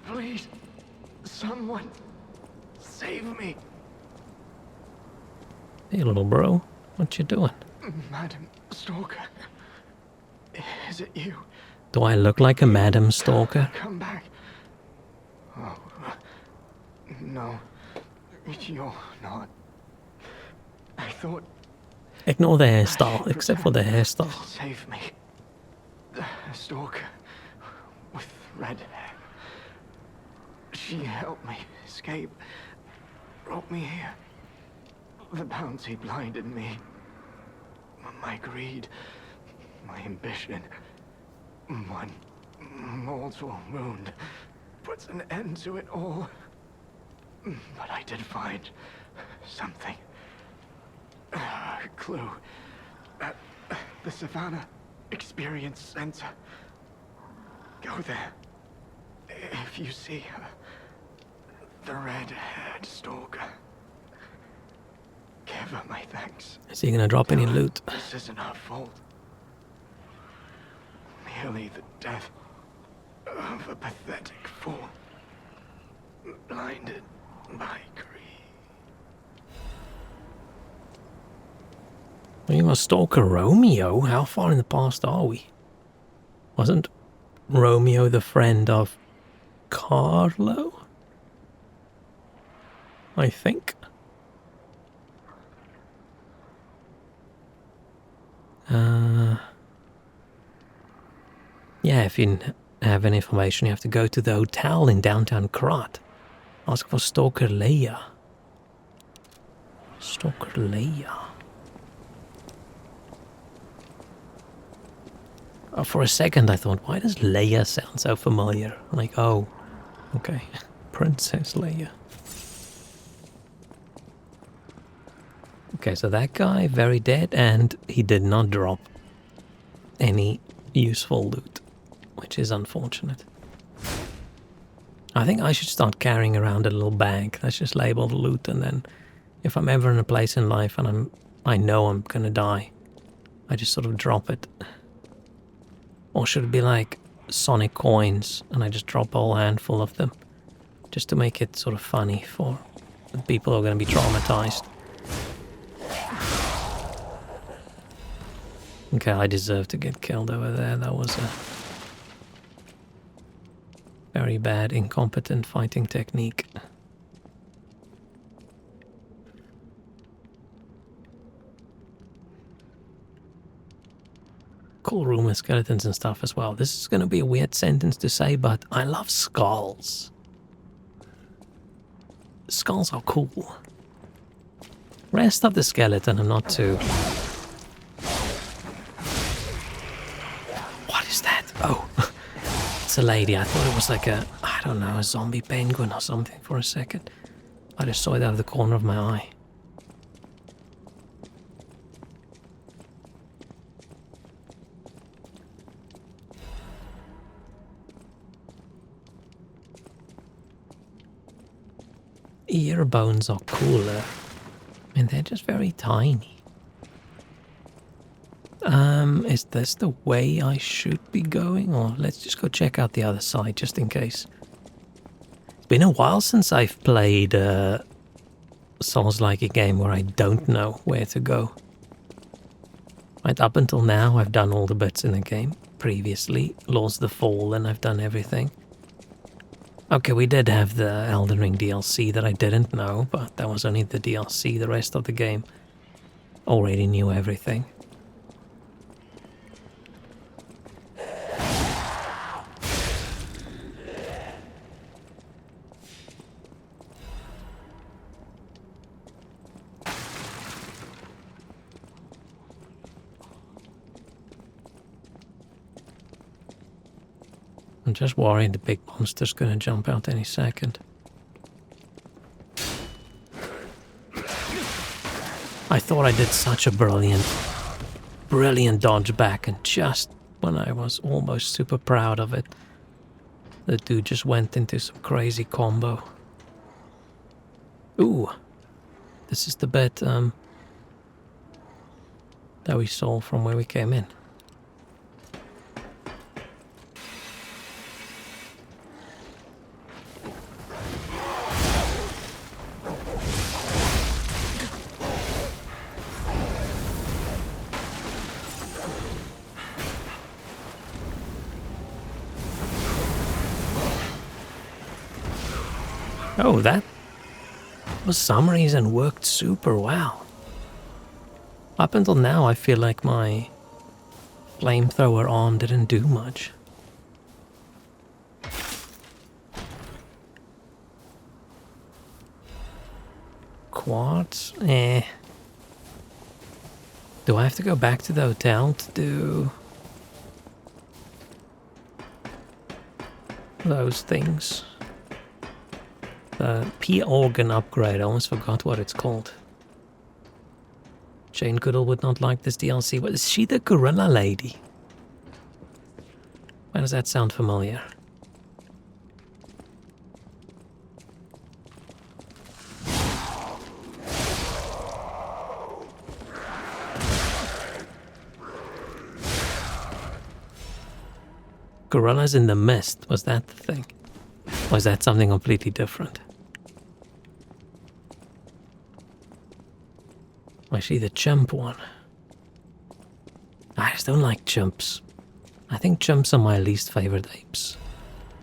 Please, someone, save me. Hey, little bro, what you doing? Madam Stalker, is it you? Do I look like a Madam Stalker? Come back. Oh, no, you're not. I thought... Ignore the hairstyle, except for the hairstyle. Save me. The Stalker with red hair. She helped me escape. Brought me here. The bounty blinded me. My greed, my ambition. One mortal wound puts an end to it all. But I did find something. A clue. At the Savannah Experience Center. Go there. If you see her, the red-haired stalker. Give her my thanks. Is he gonna drop any loot? This isn't her fault. Merely the death of a pathetic fool. Blinded by greed. You must stalker Romeo? How far in the past are we? Wasn't Romeo the friend of Carlo? I think. Yeah, if you have any information, you have to go to the hotel in downtown Krat. Ask for Stalker Leia. Stalker Leia. For a second I thought, why does Leia sound so familiar? Like, oh, okay. Princess Leia. Okay, so that guy, very dead, and he did not drop any useful loot, which is unfortunate. I think I should start carrying around a little bag that's just labeled loot, and then if I'm ever in a place in life and I know I'm gonna die, I just sort of drop it. Or should it be like Sonic coins and I just drop a whole handful of them, just to make it sort of funny for the people who are gonna be traumatized. Okay, I deserve to get killed over there. That was a very bad, incompetent fighting technique. Cool room with skeletons and stuff as well. This is going to be a weird sentence to say, but I love skulls. Skulls are cool. Rest of the skeleton I'm not too... What is that? Oh, it's a lady. I thought it was like a, I don't know, a zombie penguin or something for a second. I just saw it out of the corner of my eye. Ear bones are cooler. I mean, they're just very tiny. Is this the way I should be going? Or let's just go check out the other side, just in case. It's been a while since I've played Souls-like a game where I don't know where to go. Right, up until now, I've done all the bits in the game. Previously, Lords of the Fallen, I've done everything. Okay, we did have the Elden Ring DLC that I didn't know, but that was only the DLC. The rest of the game already knew everything. I'm just worried the big monster's gonna jump out any second. I thought I did such a brilliant dodge back, and just when I was almost super proud of it, the dude just went into some crazy combo. Ooh, this is the bit that we saw from where we came in. Oh, that for some reason worked super well. Up until now, I feel like my flamethrower arm didn't do much. Quartz? Eh. Do I have to go back to the hotel to do those things? The P-Organ upgrade, I almost forgot what it's called. Jane Goodall would not like this DLC. What, is she the gorilla lady? Why does that sound familiar? Gorillas in the Mist, was that the thing? Or is that something completely different? Or is she the chimp one? I just don't like chimps. I think chimps are my least favorite apes.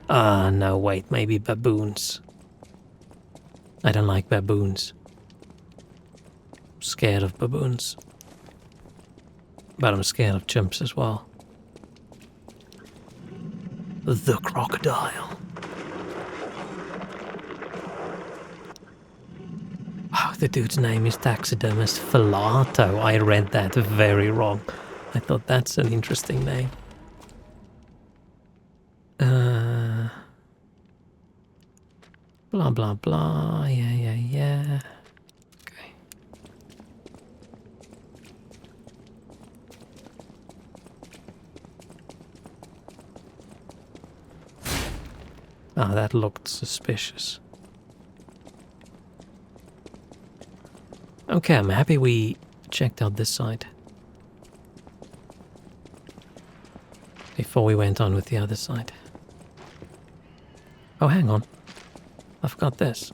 No, wait, maybe baboons. I don't like baboons. I'm scared of baboons. But I'm scared of chimps as well. The crocodile. Oh, the dude's name is taxidermist Filato. I read that very wrong. I thought that's an interesting name. Blah, blah, blah. Yeah. Okay. Ah, that looked suspicious. Okay, I'm happy we checked out this side before we went on with the other side. Oh, hang on. I forgot this.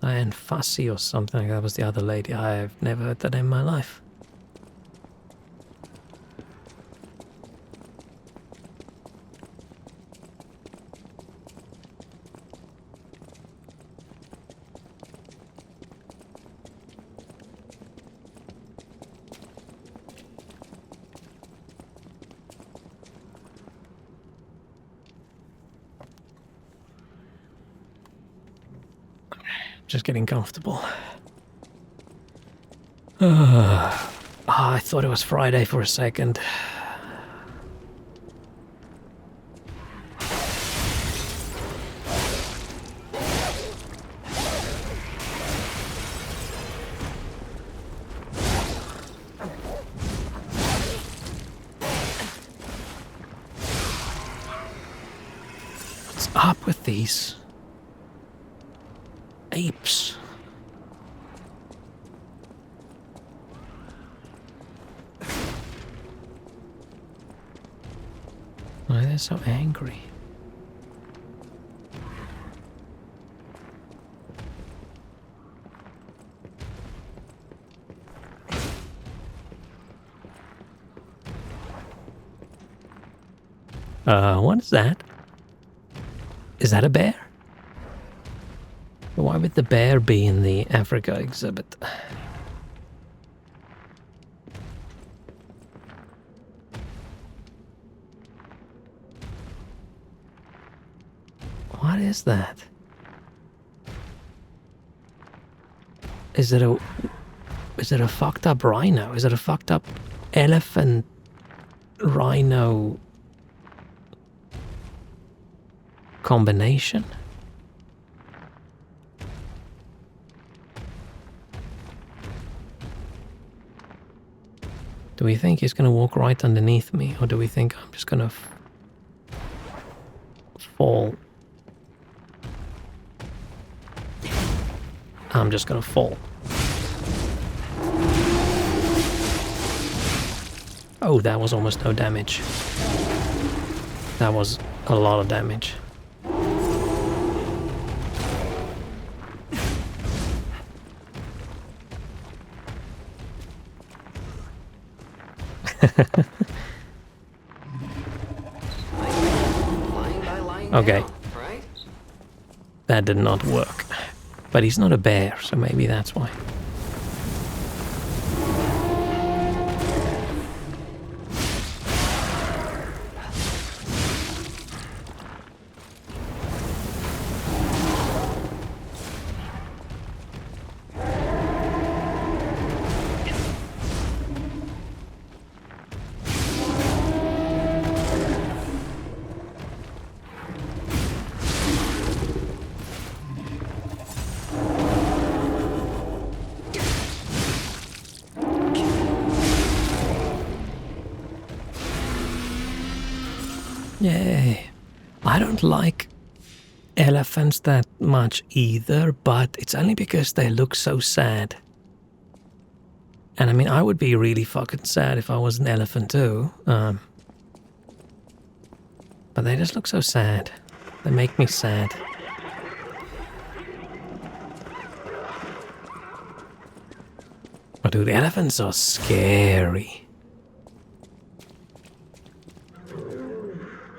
Diane Fussy or something. That was the other lady. I've never heard that name in my life. Just getting comfortable. I thought it was Friday for a second. What's up with these apes? Why are they so angry? What is that? Is that a bear? Why would the bear be in the Africa exhibit? What is that? Is it a fucked up rhino? Is it a fucked up elephant rhino combination? Do we think he's gonna walk right underneath me, or do we think I'm just gonna fall? I'm just gonna fall. Oh, that was almost no damage. That was a lot of damage. Okay. That did not work. But he's not a bear, so maybe that's why. Yay. I don't like elephants that much either, but it's only because they look so sad. And I mean, I would be really fucking sad if I was an elephant too. But they just look so sad. They make me sad. But dude, elephants are scary.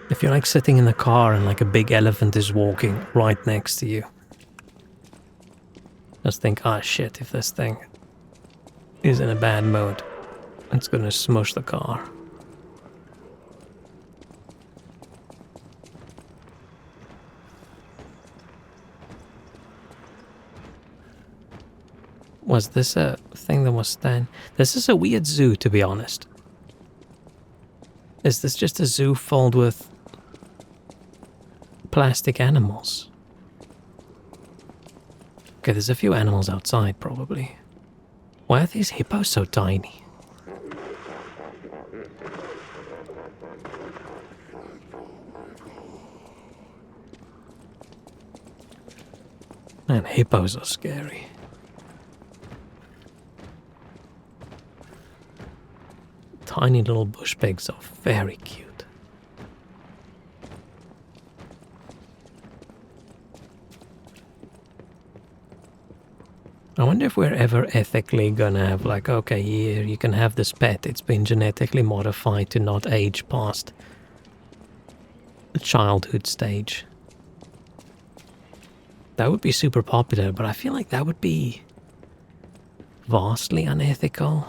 If you're like sitting in the car and like a big elephant is walking right next to you, just think, ah shit, if this thing is in a bad mood, it's gonna smush the car. Was this a thing that was then? This is a weird zoo, to be honest. Is this just a zoo filled with plastic animals? Okay, there's a few animals outside, probably. Why are these hippos so tiny? Man, hippos are scary. Tiny little bush pigs are very cute. I wonder if we're ever ethically gonna have like, okay, here you can have this pet. It's been genetically modified to not age past the childhood stage. That would be super popular, but I feel like that would be vastly unethical.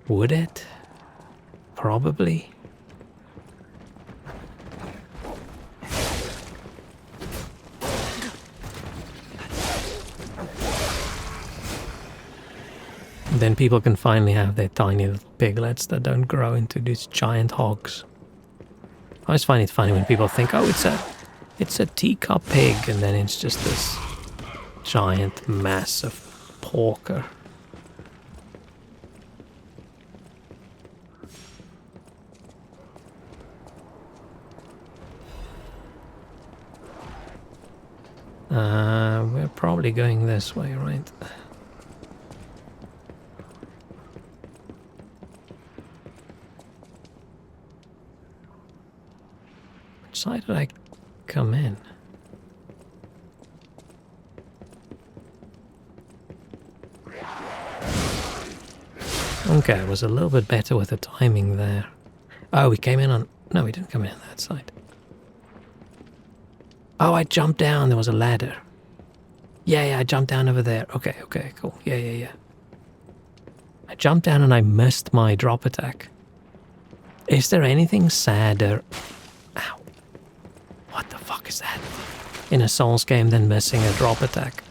Would it? Probably. Then people can finally have their tiny little piglets that don't grow into these giant hogs. I always find it funny when people think, oh, it's a teacup pig, and then it's just this giant mass of porker. We're probably going this way, right? Which side did I come in? Okay, I was a little bit better with the timing there. Oh, we came in on... No, we didn't come in on that side. Oh, I jumped down. There was a ladder. Yeah, I jumped down over there. Okay, cool. Yeah. I jumped down and I missed my drop attack. Is there anything sadder? Ow. What the fuck is that? In a Souls game than missing a drop attack.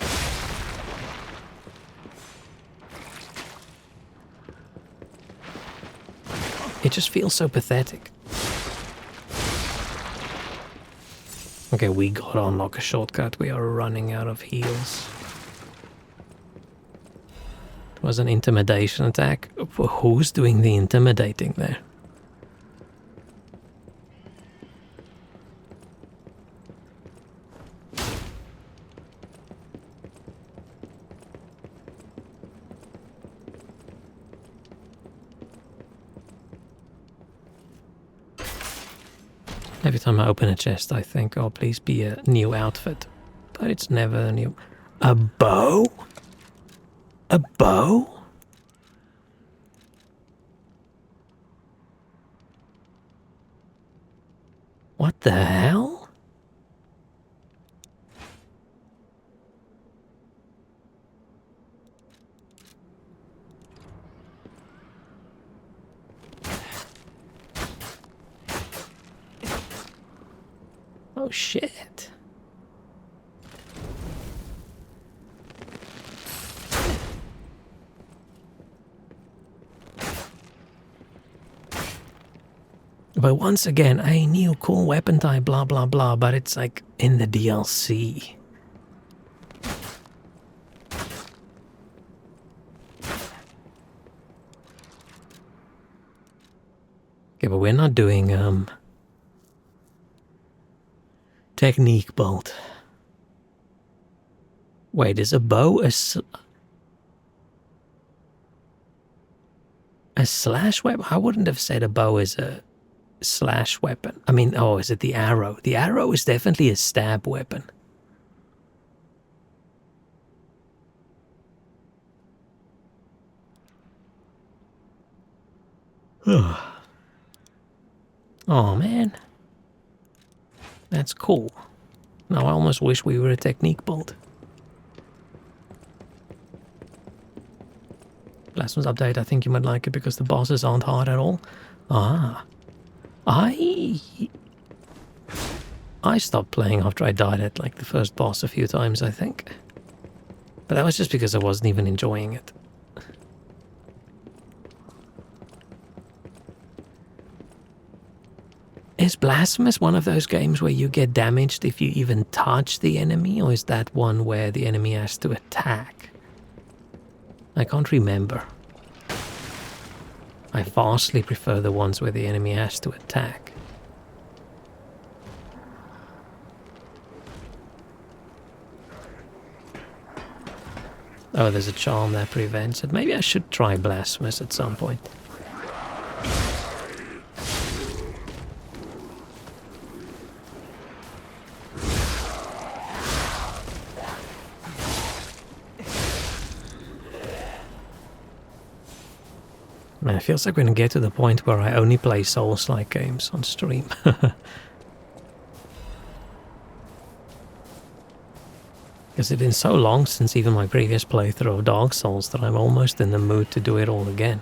It just feels so pathetic. Okay, we gotta unlock a shortcut. We are running out of heals. It was an intimidation attack. Who's doing the intimidating there? Every time I open a chest, I think, oh, please be a new outfit. But it's never a new... A bow? A bow? What the hell? Oh shit. But once again, a new cool weapon type, blah blah blah, but it's like in the DLC. Okay, but we're not doing technique bolt. Wait, is a bow a slash weapon? I wouldn't have said a bow is a slash weapon. I mean, oh, is it the arrow? The arrow is definitely a stab weapon. Oh man. That's cool. Now I almost wish we were a technique bolt. Last one's update, I think you might like it because the bosses aren't hard at all. Ah. I stopped playing after I died at like the first boss a few times, I think. But that was just because I wasn't even enjoying it. Is Blasphemous one of those games where you get damaged if you even touch the enemy, or is that one where the enemy has to attack? I can't remember. I vastly prefer the ones where the enemy has to attack. Oh, there's a charm that prevents it. Maybe I should try Blasphemous at some point. Man, it feels like we're going to get to the point where I only play Souls-like games on stream. Because it's been so long since even my previous playthrough of Dark Souls that I'm almost in the mood to do it all again.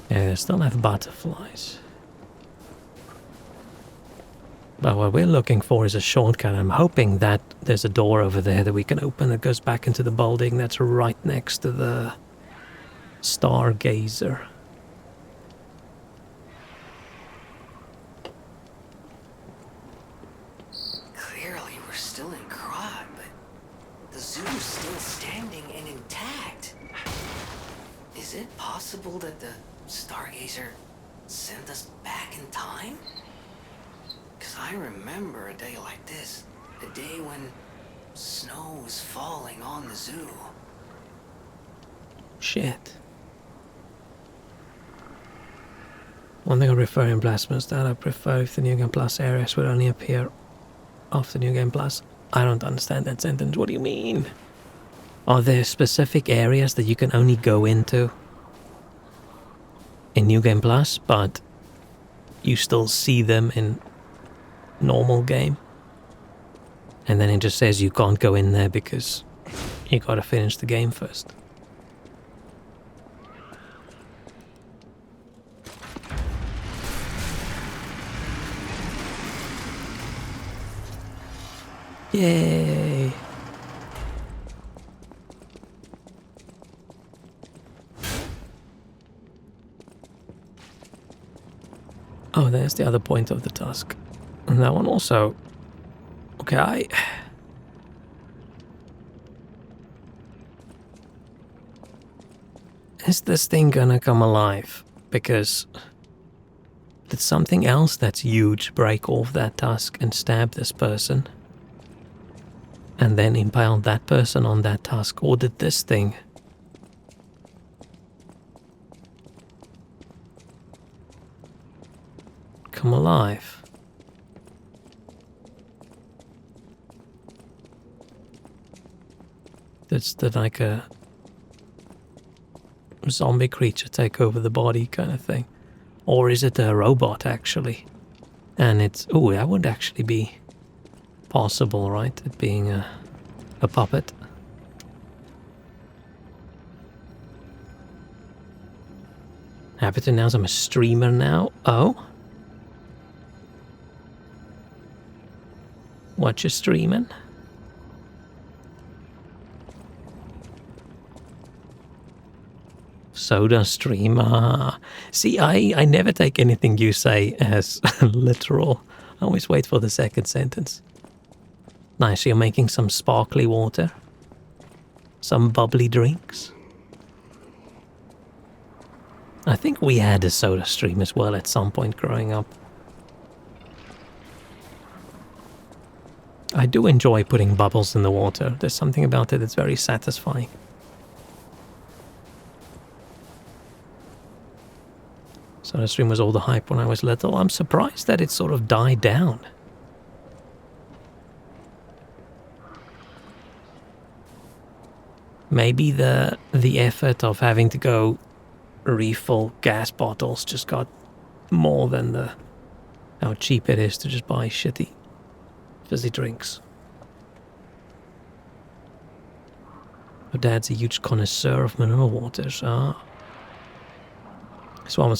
Yeah, they still have butterflies. But what we're looking for is a shortcut. I'm hoping that there's a door over there that we can open that goes back into the building that's right next to the Stargazer. Clearly, we're still in Krat, but the zoo's still standing and intact. Is it possible that the Stargazer sent us back in time? Because I remember a day like this. A day when snow was falling on the zoo. Shit. One thing I prefer in Blasphemous that I prefer if the New Game Plus areas would only appear after New Game Plus. I don't understand that sentence. What do you mean? Are there specific areas that you can only go into in New Game Plus, but you still see them in normal game? And then it just says you can't go in there because you gotta finish the game first. Yay! Oh, there's the other point of the tusk. And that one also. Okay, Is this thing gonna come alive? Because did something else that's huge break off that tusk and stab this person? And then impale that person on that tusk? Or did this thing come alive? Did like a zombie creature take over the body kind of thing? Or is it a robot actually? And it's, oh, that would actually be possible, right? It being a puppet. Happy to announce I'm a streamer now. Oh? What you streaming? Soda stream. See, I never take anything you say as literal. I always wait for the second sentence. Nice, you're making some sparkly water. Some bubbly drinks. I think we had a soda stream as well at some point growing up. I do enjoy putting bubbles in the water. There's something about it that's very satisfying. Soda stream was all the hype when I was little. I'm surprised that it sort of died down. Maybe the effort of having to go refill gas bottles just got more than the how cheap it is to just buy shitty fizzy drinks. Her dad's a huge connoisseur of mineral waters. So I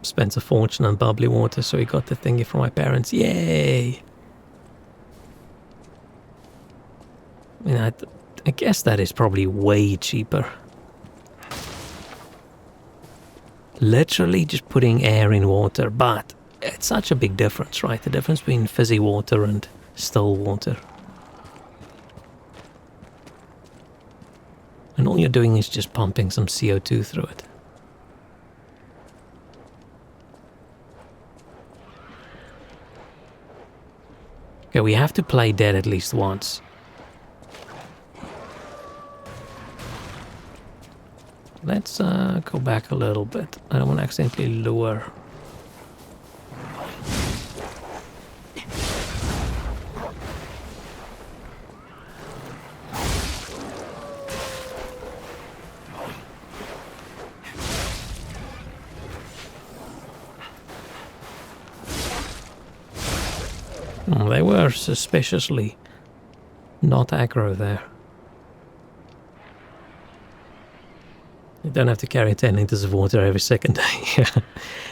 spent a fortune on bubbly water, so he got the thingy from my parents. Yay! I mean, I guess that is probably way cheaper. Literally just putting air in water, but it's such a big difference, right? The difference between fizzy water and still water. And all you're doing is just pumping some CO2 through it. Okay, we have to play dead at least once. Let's go back a little bit. I don't want to accidentally lure. They were suspiciously not aggro there. You don't have to carry 10 liters of water every second day.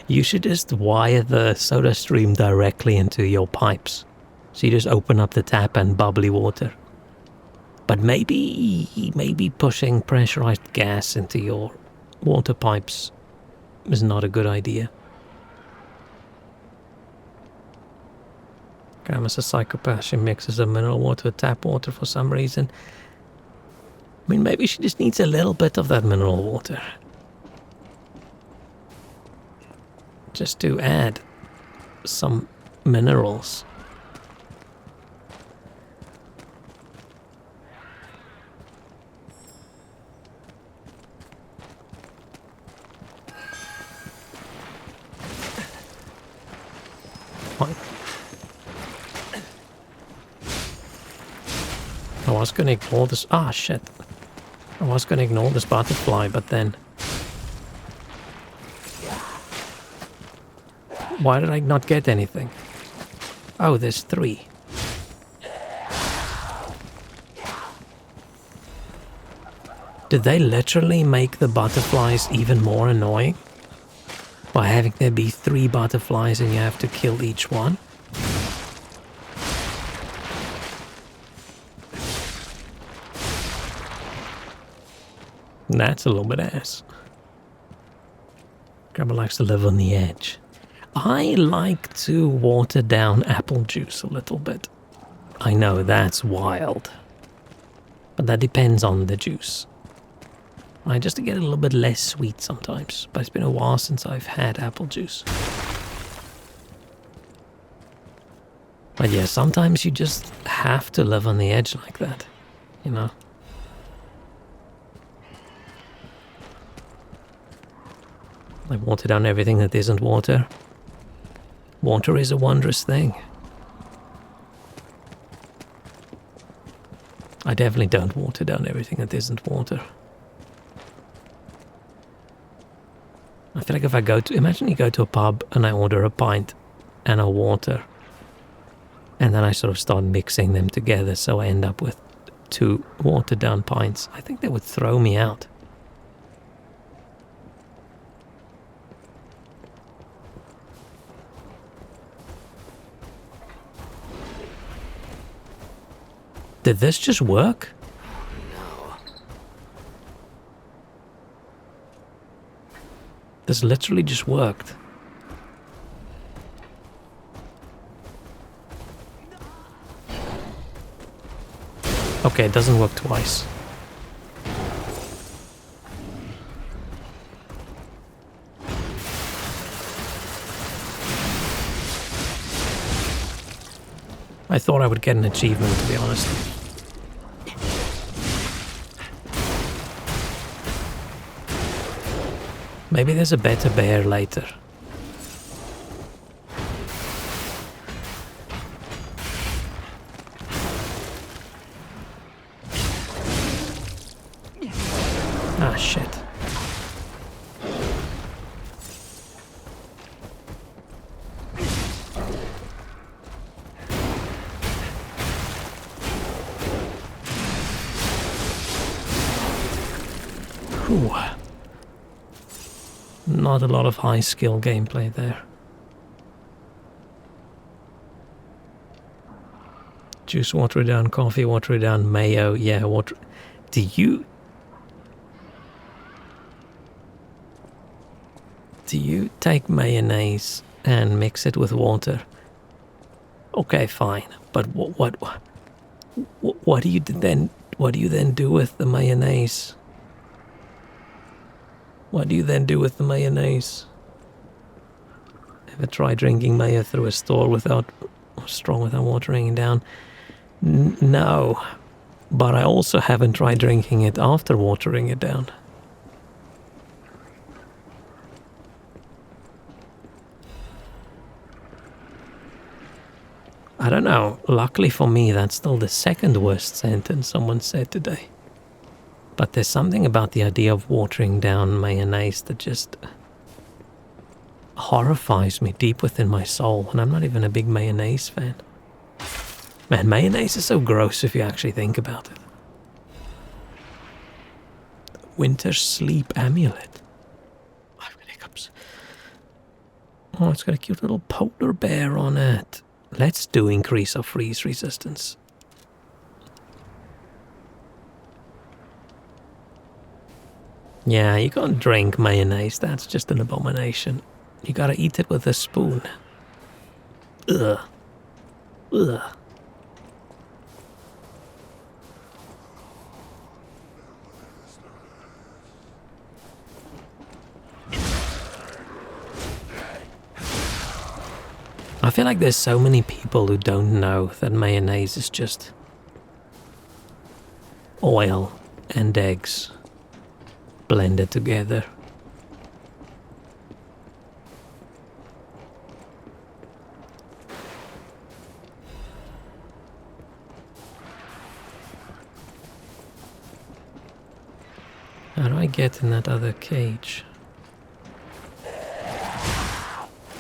You should just wire the soda stream directly into your pipes. So you just open up the tap and bubbly water. But maybe pushing pressurized gas into your water pipes is not a good idea. Grandma's a psychopath. She mixes the mineral water with tap water for some reason. I mean, maybe she just needs a little bit of that mineral water. Just to add some minerals. Fine. I was going to ignore this. Ah, shit. I was going to ignore this butterfly, but then... Why did I not get anything? Oh, there's 3. Did they literally make the butterflies even more annoying? By having there be 3 butterflies and you have to kill each one? That's a little bit ass. Grandma likes to live on the edge. I like to water down apple juice a little bit. I know that's wild. But that depends on the juice. Just to get a little bit less sweet sometimes. But it's been a while since I've had apple juice. But yeah, sometimes you just have to live on the edge like that. You know? I water down everything that isn't water. Water is a wondrous thing. I definitely don't water down everything that isn't water. I feel like if I go to... Imagine you go to a pub and I order a pint and a water. And then I sort of start mixing them together so I end up with 2 watered down pints. I think they would throw me out. Did this just work? No. This literally just worked. Okay, it doesn't work twice. I thought I would get an achievement, to be honest. Maybe there's a better bear later. Ah, shit. Whew. Not a lot of high skill gameplay there. Juice, water it down, coffee, water it down, mayo, yeah, water. Do you take mayonnaise and mix it with water? Okay, fine. But what do you then do with the mayonnaise? What do you then do with the mayonnaise? Ever try drinking mayo through a straw without watering it down? No, but I also haven't tried drinking it after watering it down. I don't know. Luckily for me, that's still the second worst sentence someone said today. But there's something about the idea of watering down mayonnaise that just horrifies me deep within my soul, and I'm not even a big mayonnaise fan. Man, mayonnaise is so gross if you actually think about it. Winter Sleep Amulet. I've got hiccups. Oh, it's got a cute little polar bear on it. Let's do increase our freeze resistance. Yeah, you can't drink mayonnaise. That's just an abomination. You gotta eat it with a spoon. Ugh. Ugh. I feel like there's so many people who don't know that mayonnaise is just oil and eggs blended together. How do I get in that other cage?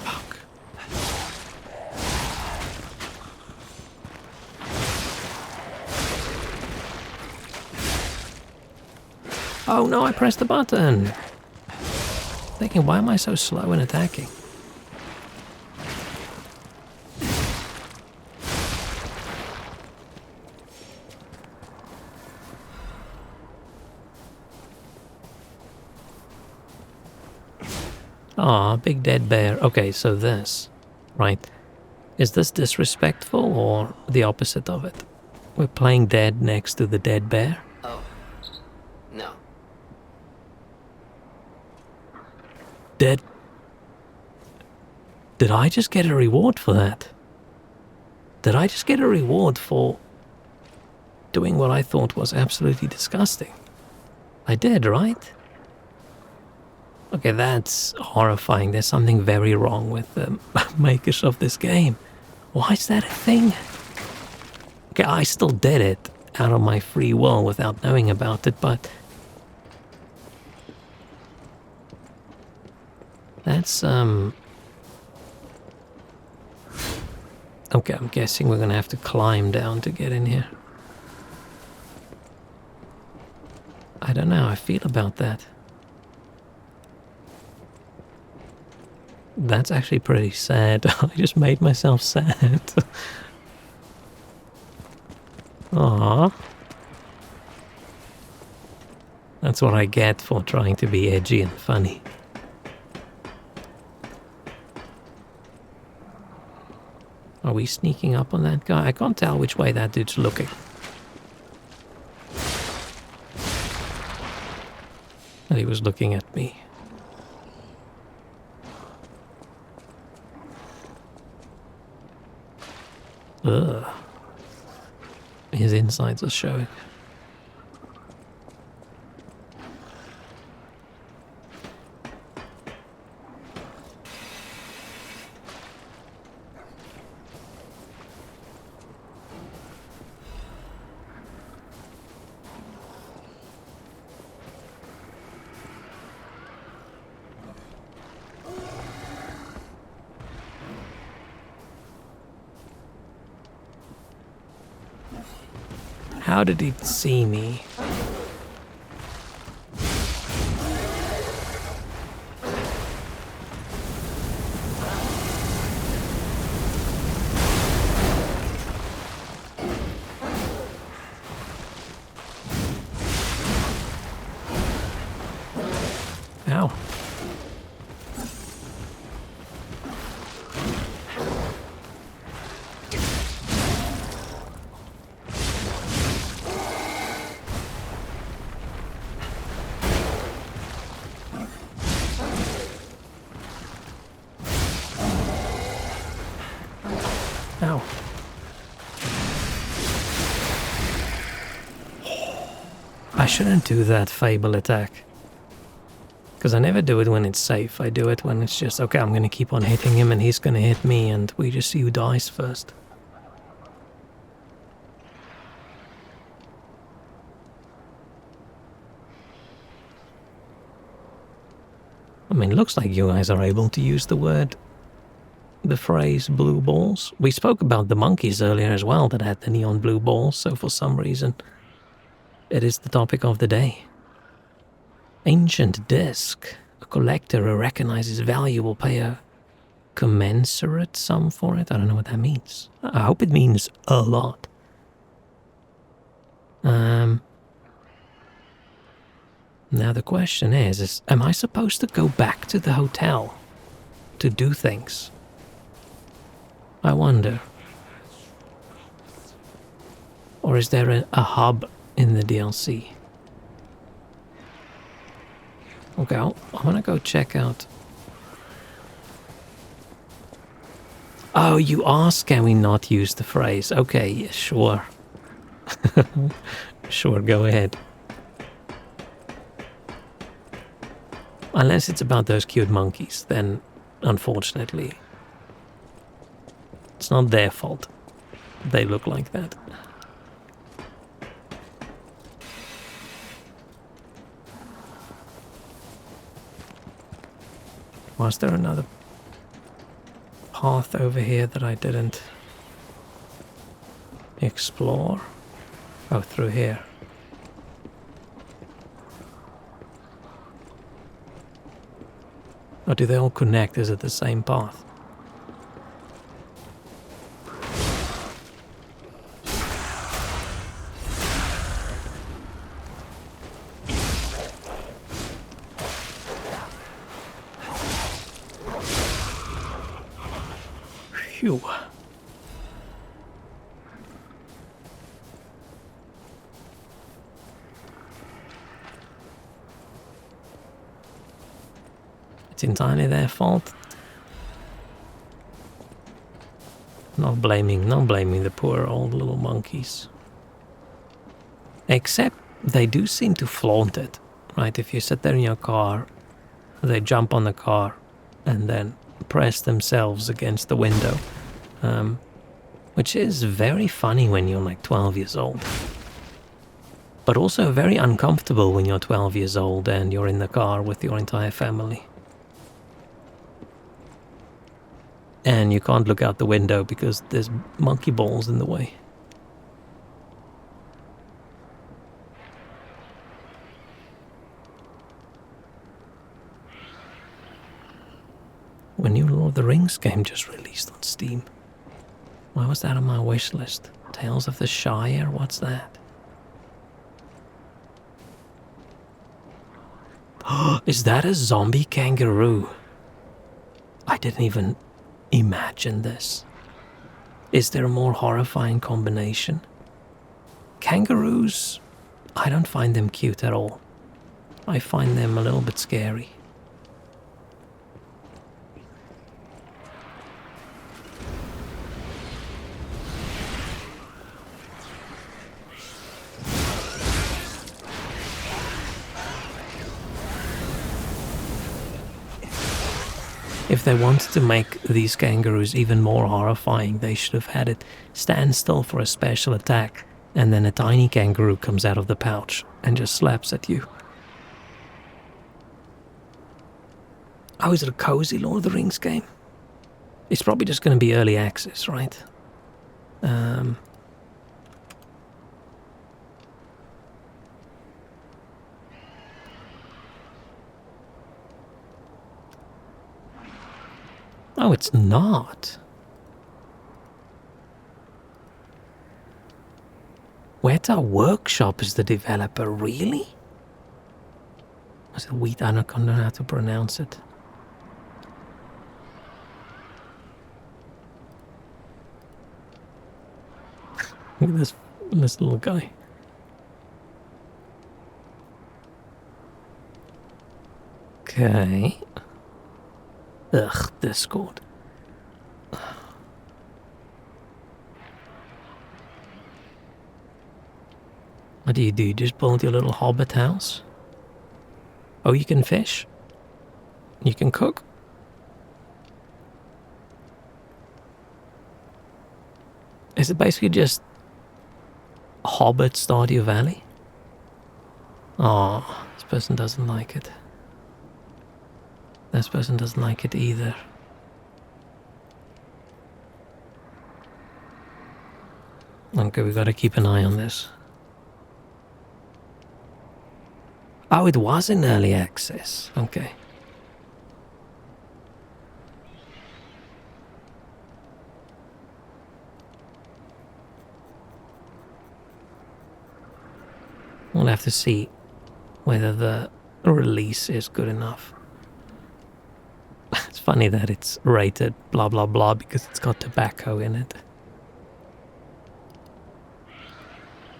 Fuck. Oh no, I pressed the button. Thinking, why am I so slow in attacking? Aw, big dead bear. Okay, so this, right? Is this disrespectful or the opposite of it? We're playing dead next to the dead bear? Oh. No. Did I just get a reward for that? Did I just get a reward for doing what I thought was absolutely disgusting? I did, right? Okay, that's horrifying. There's something very wrong with the makers of this game. Why is that a thing? Okay, I still did it out of my free will without knowing about it, but that's, okay, I'm guessing we're gonna have to climb down to get in here. I don't know how I feel about that. That's actually pretty sad. I just made myself sad. Aww. That's what I get for trying to be edgy and funny. Are we sneaking up on that guy? I can't tell which way that dude's looking. And he was looking at me. Ugh. His insides are showing. How did he see me? Ow. Ow. I shouldn't do that Fable attack. Because I never do it when it's safe. I do it when it's just, okay, I'm going to keep on hitting him and he's going to hit me and we just see who dies first. I mean, it looks like you guys are able to use the phrase blue balls. We spoke about the monkeys earlier as well that had the neon blue balls, so for some reason it is the topic of the day. Ancient disc. A collector who recognizes value will pay a commensurate sum for it. I don't know what that means. I hope it means a lot. Now the question is am I supposed to go back to the hotel to do things? I wonder. Or is there a hub in the DLC? Okay, I'm gonna go check out. Oh, you ask, can we not use the phrase? Okay, yeah, sure. Sure, go ahead. Unless it's about those cute monkeys, then unfortunately, it's not their fault. They look like that. Was there another path over here that I didn't explore? Oh, through here. Or do they all connect? Is it the same path? Phew. It's entirely their fault. Not blaming the poor old little monkeys. Except they do seem to flaunt it, right? If you sit there in your car, they jump on the car and then press themselves against the window, which is very funny when you're like 12 years old. But also very uncomfortable when you're 12 years old and you're in the car with your entire family. And you can't look out the window because there's monkey balls in the way. A new Lord of the Rings game just released on Steam. Why was that on my wish list? Tales of the Shire? What's that? Is that a zombie kangaroo? I didn't even imagine this. Is there a more horrifying combination? Kangaroos, I don't find them cute at all. I find them a little bit scary. If they wanted to make these kangaroos even more horrifying, they should have had it stand still for a special attack, and then a tiny kangaroo comes out of the pouch and just slaps at you. Oh, is it a cozy Lord of the Rings game? It's probably just going to be early access, right? Oh, it's not. Weta Workshop is the developer, really? Was it wheat? I don't know how to pronounce it. Look at this little guy. Okay. Ugh, Discord. What do? You just build your little hobbit house? Oh, you can fish? You can cook? Is it basically just Hobbit Stardew Valley? Oh, this person doesn't like it. This person doesn't like it either. Okay, we gotta keep an eye on this. Oh, it was in early access. Okay. We'll have to see whether the release is good enough. It's funny that it's rated blah blah blah because it's got tobacco in it.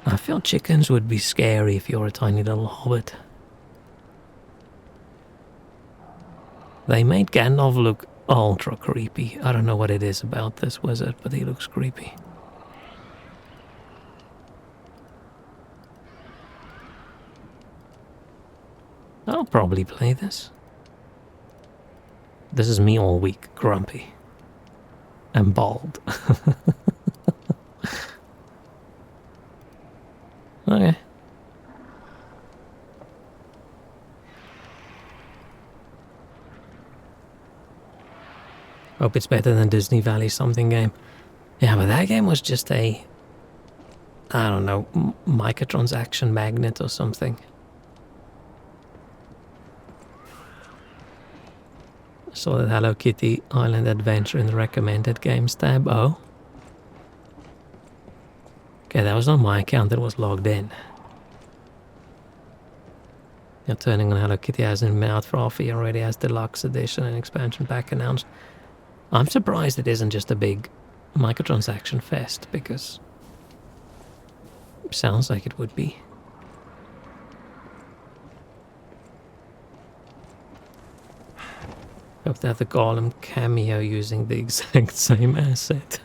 I feel chickens would be scary if you're a tiny little hobbit. They made Gandalf look ultra creepy. I don't know what it is about this wizard, but he looks creepy. I'll probably play this. This is me all week, grumpy. And bald. Okay. Hope it's better than Disney Valley something game. Yeah, but that game was just a, I don't know, microtransaction magnet or something. I saw that Hello Kitty Island Adventure in the recommended games tab. Oh. Okay, that was not my account that was logged in. You're turning on Hello Kitty hasn't been out for half a year already, has deluxe edition and expansion pack announced. I'm surprised it isn't just a big microtransaction fest, because it sounds like it would be. Hope to have the Gollum cameo using the exact same asset.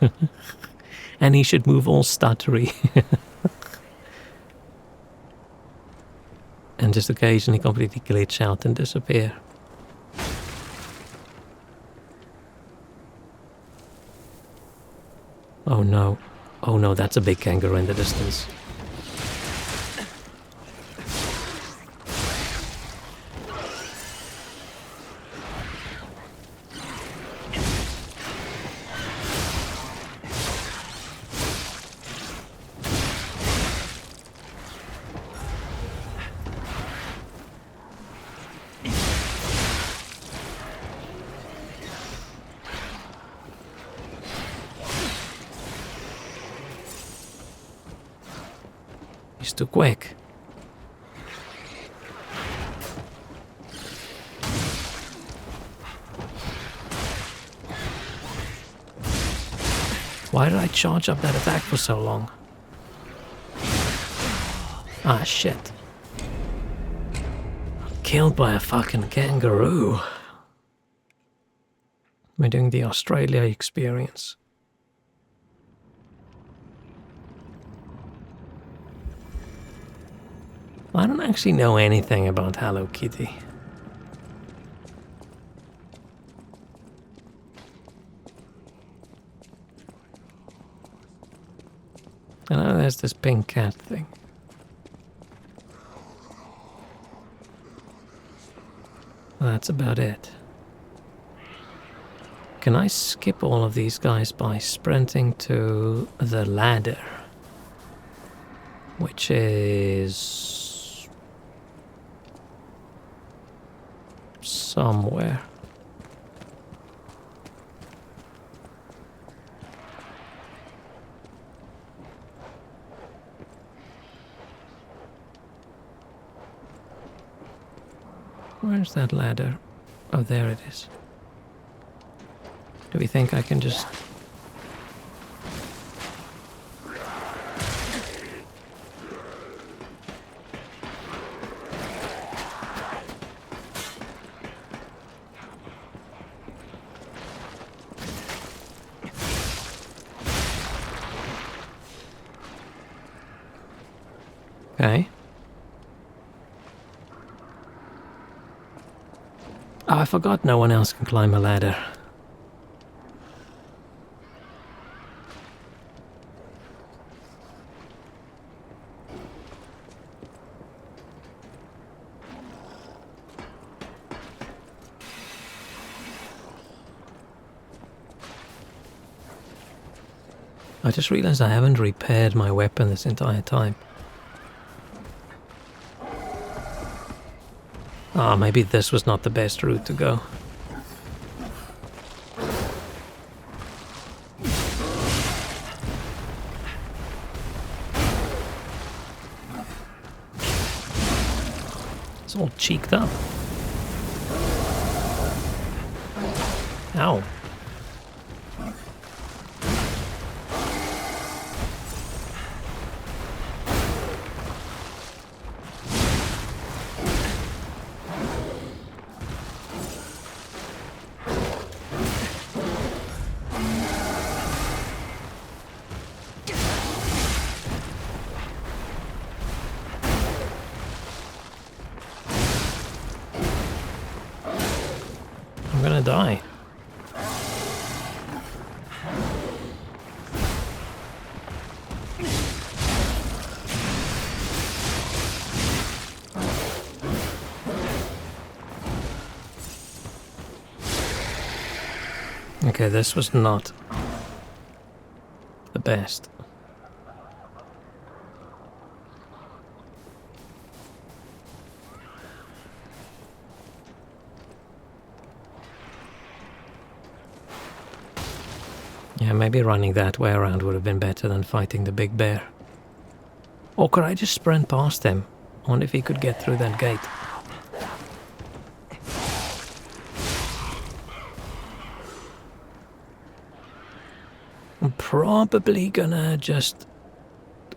And he should move all stuttery. And just occasionally completely glitch out and disappear. Oh no. Oh no, that's a big kangaroo in the distance. He's too quick. Why did I charge up that attack for so long? Ah, shit. Killed by a fucking kangaroo. We're doing the Australia experience. I don't actually know anything about Hello Kitty. I know there's this pink cat thing. That's about it. Can I skip all of these guys by sprinting to the ladder? Which is somewhere. Where's that ladder? Oh, there it is. Do we think I can just... Okay. Oh, I forgot no one else can climb a ladder. I just realized I haven't repaired my weapon this entire time. Ah, maybe this was not the best route to go. It's all cheeked up. Ow. I'm gonna die. Okay, this was not the best. Yeah, maybe running that way around would have been better than fighting the big bear. Or could I just sprint past him? I wonder if he could get through that gate. I'm probably gonna just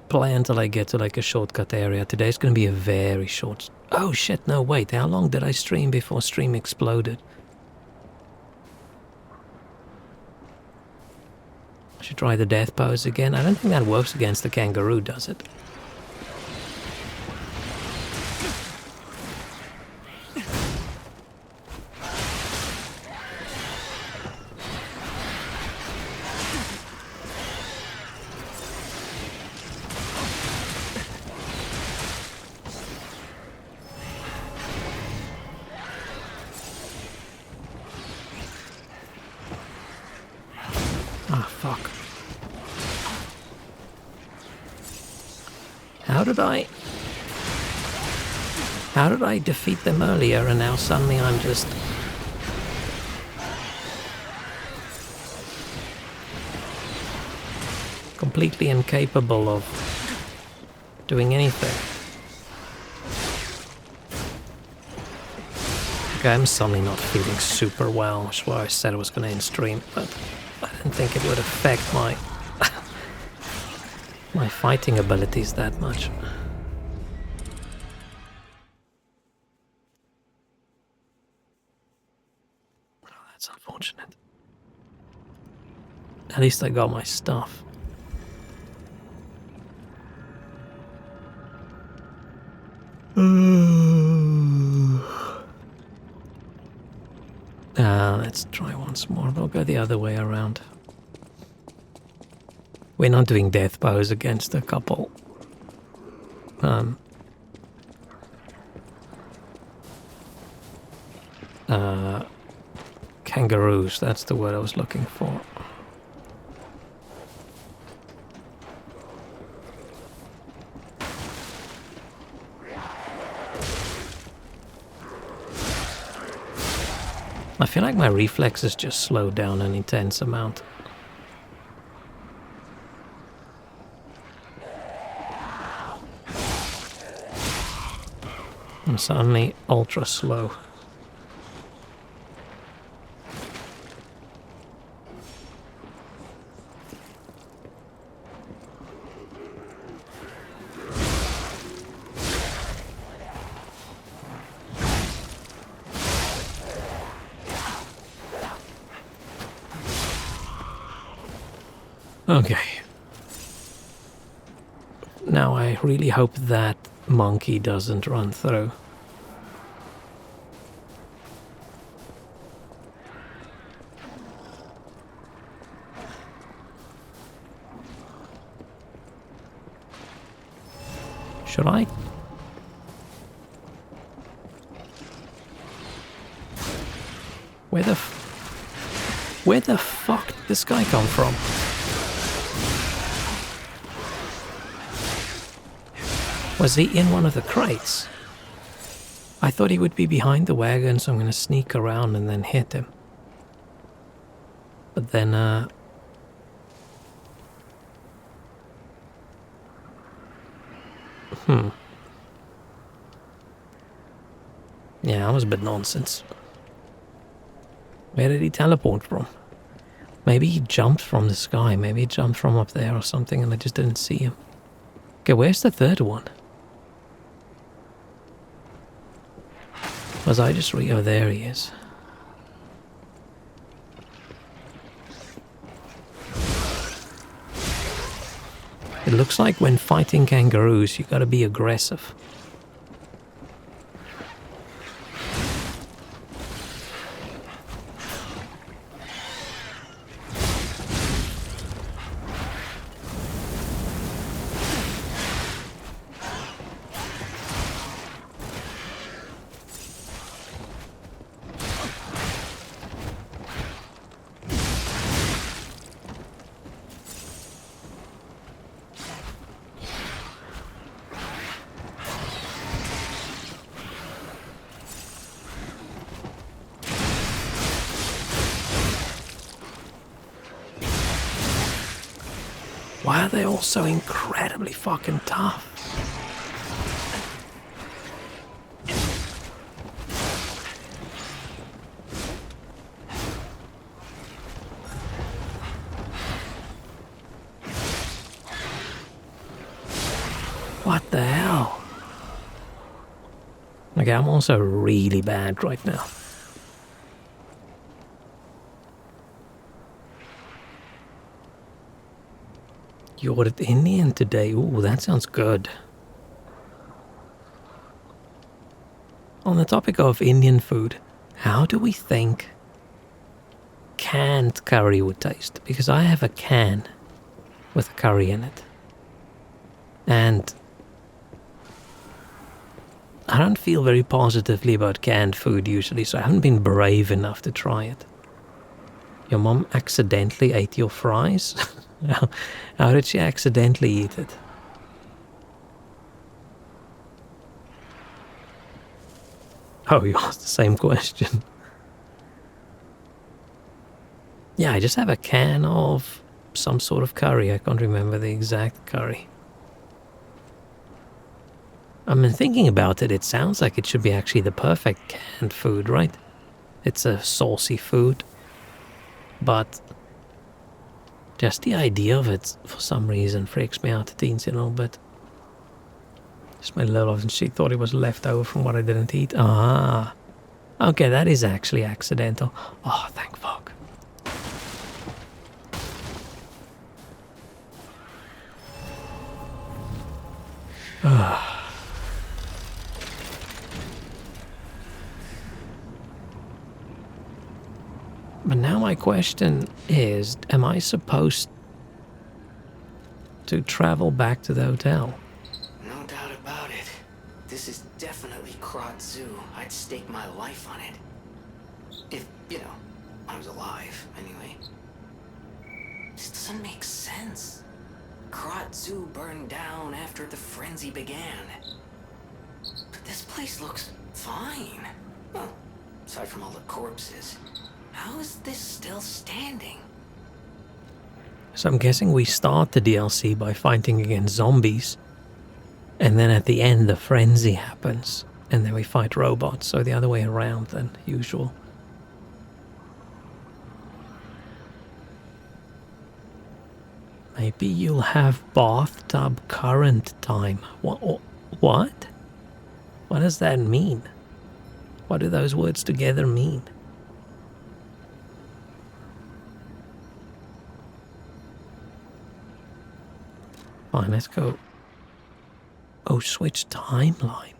play until I get to like a shortcut area. Today's gonna be a very short... Oh shit, no wait, how long did I stream before stream exploded? I should try the death pose again. I don't think that works against the kangaroo, does it? Ah, fuck. How did I defeat them earlier and now suddenly I'm just... completely incapable of doing anything? Okay, I'm suddenly not feeling super well. That's why I said I was going to end stream, but I didn't think it would affect my my fighting abilities that much. Oh, that's unfortunate. At least I got my stuff. Let's try once more. We'll go the other way around. We're not doing death pose against a couple. Kangaroos, that's the word I was looking for. I feel like my reflexes just slowed down an intense amount. I'm suddenly ultra slow. Okay. Now I really hope that monkey doesn't run through. Should I? Where the fuck did this guy come from? Was he in one of the crates? I thought he would be behind the wagon, so I'm gonna sneak around and then hit him. But then, yeah, that was a bit nonsense. Where did he teleport from? Maybe he jumped from the sky. Maybe he jumped from up there or something and I just didn't see him. Okay, where's the third one? Was I just oh, there he is. It looks like when fighting kangaroos, you gotta be aggressive. Why are they all so incredibly fucking tough? What the hell? Okay, I'm also really bad right now. You ordered Indian today. Ooh, that sounds good. On the topic of Indian food, how do we think canned curry would taste? Because I have a can with a curry in it. And I don't feel very positively about canned food usually, so I haven't been brave enough to try it. Your mom accidentally ate your fries? How did she accidentally eat it? Oh, you asked the same question. Yeah, I just have a can of some sort of curry. I can't remember the exact curry. I mean, thinking about it, it sounds like it should be actually the perfect canned food, right? It's a saucy food. But just the idea of it, for some reason, freaks me out to teens a little bit. Just my little, and she thought it was left over from what I didn't eat. Ah. Okay, that is actually accidental. Oh, thank fuck. But now my question is, am I supposed to travel back to the hotel? No doubt about it. This is definitely Krat Zoo. I'd stake my life on it. If, you know, I was alive, anyway. This doesn't make sense. Krat Zoo burned down after the frenzy began. But this place looks fine. Well, aside from all the corpses. How is this still standing? So I'm guessing we start the DLC by fighting against zombies. And then at the end the frenzy happens. And then we fight robots. So the other way around than usual. Maybe you'll have bathtub current time. What? What does that mean? What do those words together mean? Fine, let's go. Oh, switch timeline.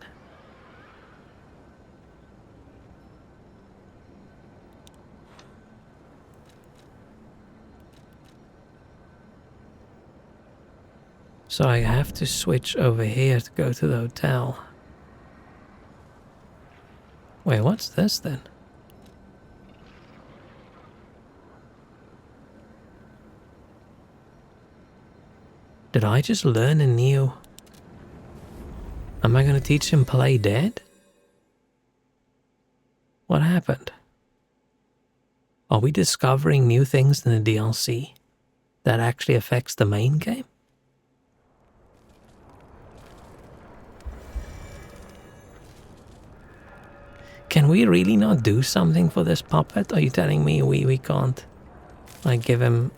So I have to switch over here to go to the hotel. Wait, what's this then? Did I just learn a new... Am I going to teach him play dead? What happened? Are we discovering new things in the DLC that actually affects the main game? Can we really not do something for this puppet? Are you telling me we can't, like, give him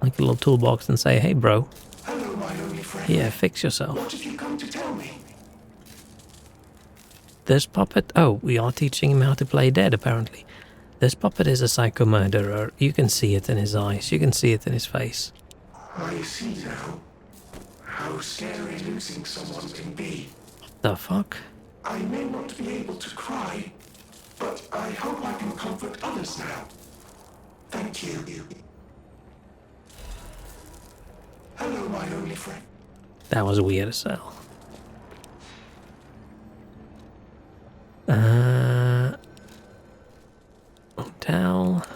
like a little toolbox and say, hey bro, Hello, my only friend. yeah, fix yourself. What have you come to tell me? This puppet, oh, we are teaching him how to play dead apparently. This puppet is a psycho murderer. You can see it in his eyes, you can see it in his face. I see now how scary losing someone can be. The fuck? I may not be able to cry, but I hope I can comfort others now. Thank you. Hello, my only friend. That was weird as hell. Hotel.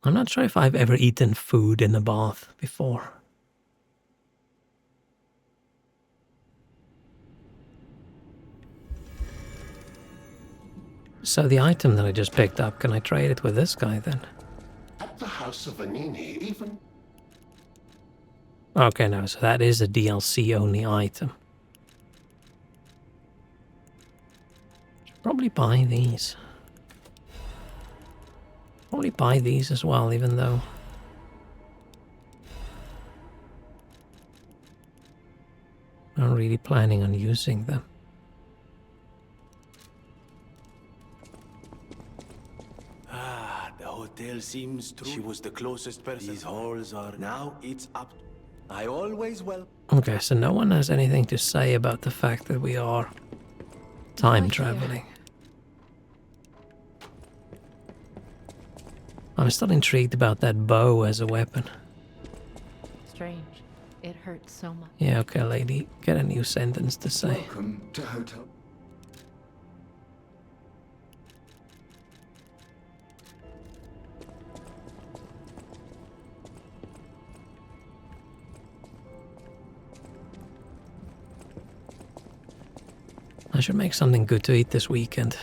I'm not sure if I've ever eaten food in a bath before. So the item that I just picked up, can I trade it with this guy then? At the House of Vanini, even... Okay, no, so that is a DLC only item. Should probably buy these. Probably buy these as well, even though... I'm not really planning on using them. The hotel seems true. She was the closest person. These halls are... Now it's up. I always will. Okay, so no one has anything to say about the fact that we are time traveling. I'm still intrigued about that bow as a weapon. Strange. It hurts so much. Yeah, okay, lady. Get a new sentence to say. Welcome to Hotel... I should make something good to eat this weekend.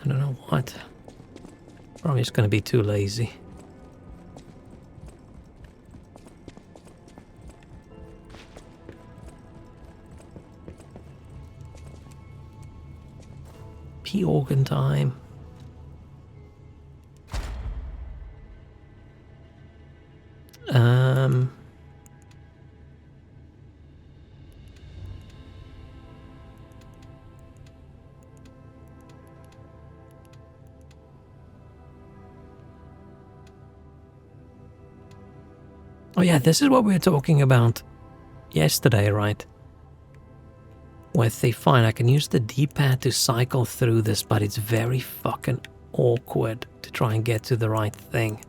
I don't know what. Probably just gonna be too lazy. Pea organ time. Oh yeah, this is what we were talking about yesterday, right? With the fine, I can use the D-pad to cycle through this, but it's very fucking awkward to try and get to the right thing.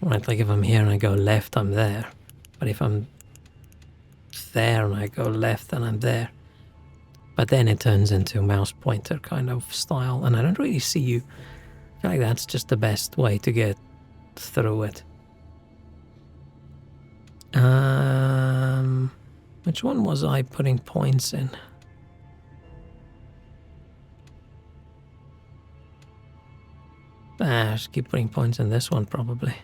Right, like if I'm here and I go left, I'm there. But if I'm there and I go left, then I'm there. But then it turns into a mouse pointer kind of style, and I don't really see you. I feel like that's just the best way to get through it. Which one was I putting points in? I just keep putting points in this one probably.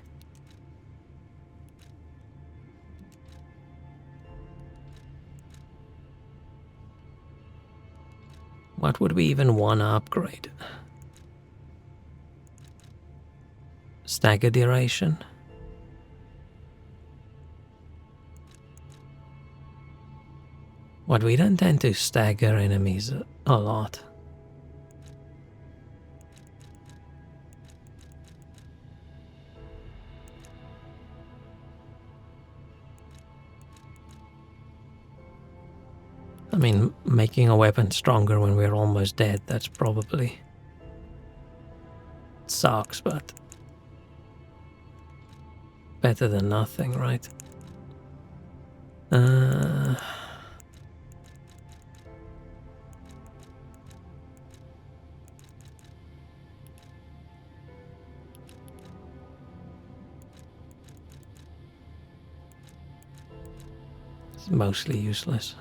What would we even want to upgrade? Stagger duration. What, we don't tend to stagger enemies a lot. I mean, making a weapon stronger when we're almost dead, that's probably... sucks, but... better than nothing, right? It's mostly useless.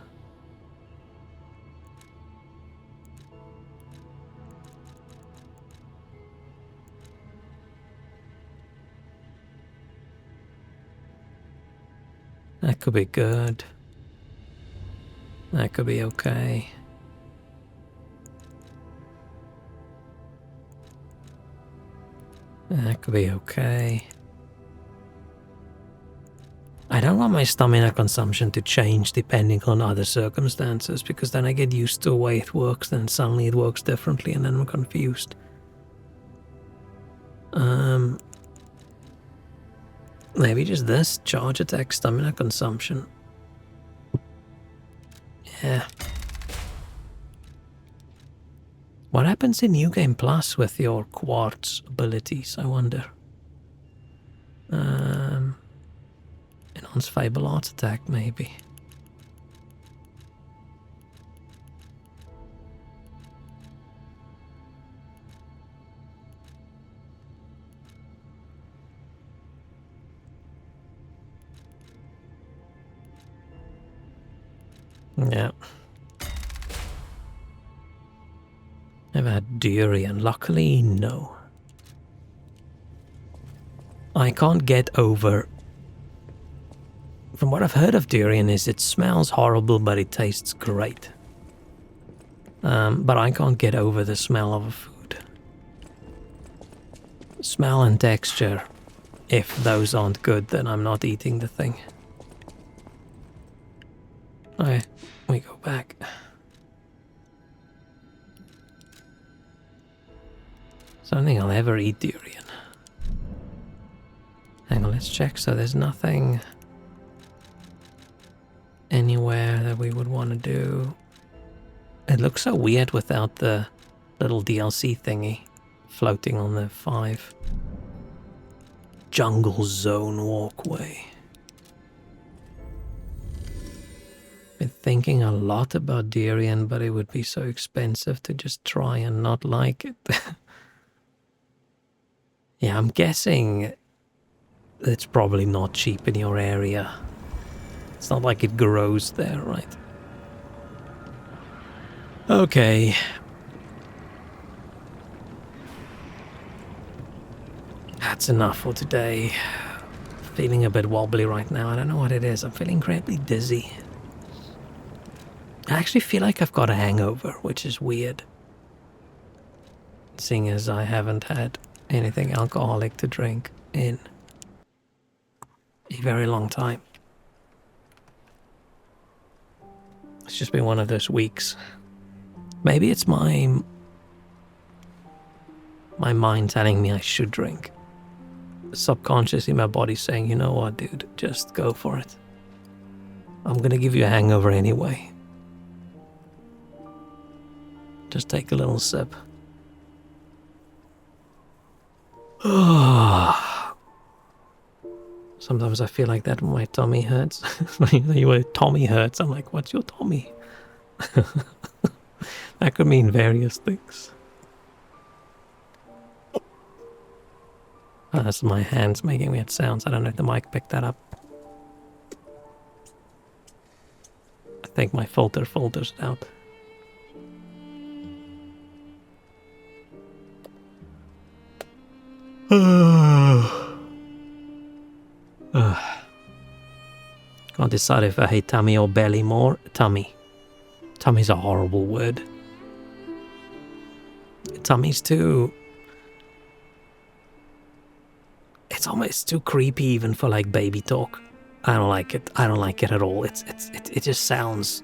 That could be good. That could be okay. That could be okay. I don't want my stamina consumption to change depending on other circumstances, because then I get used to the way it works, then suddenly it works differently and then I'm confused. Maybe just this charge attack stamina consumption. Yeah. What happens in New Game Plus with your quartz abilities, I wonder? Enhanced Fable Art Attack, maybe. Yeah. Never had durian. Luckily, no. I can't get over... From what I've heard of durian is it smells horrible, but it tastes great. But I can't get over the smell of a food. Smell and texture. If those aren't good, then I'm not eating the thing. Okay, we go back. So I don't think I'll ever eat durian. Hang on, let's check. So there's nothing anywhere that we would want to do. It looks so weird without the little DLC thingy floating on the 5. Jungle Zone walkway. Been thinking a lot about durian, but it would be so expensive to just try and not like it. Yeah, I'm guessing it's probably not cheap in your area. It's not like it grows there, right? Okay. That's enough for today. Feeling a bit wobbly right now. I don't know what it is. I'm feeling incredibly dizzy. I actually feel like I've got a hangover, which is weird. Seeing as I haven't had anything alcoholic to drink in a very long time. It's just been one of those weeks. Maybe it's my mind telling me I should drink. Subconsciously my body's saying, you know what, dude, just go for it. I'm gonna give you a hangover anyway. Just take a little sip. Sometimes I feel like that when my tummy hurts. When Tommy hurts, I'm like, what's your tummy? That could mean various things. That's my hands making weird sounds. I don't know if the mic picked that up. I think my filter filters it out. Can't decide if I hate tummy or belly more. Tummy. Tummy's a horrible word. Tummy's too... It's almost too creepy even for like baby talk. I don't like it. I don't like it at all. It just sounds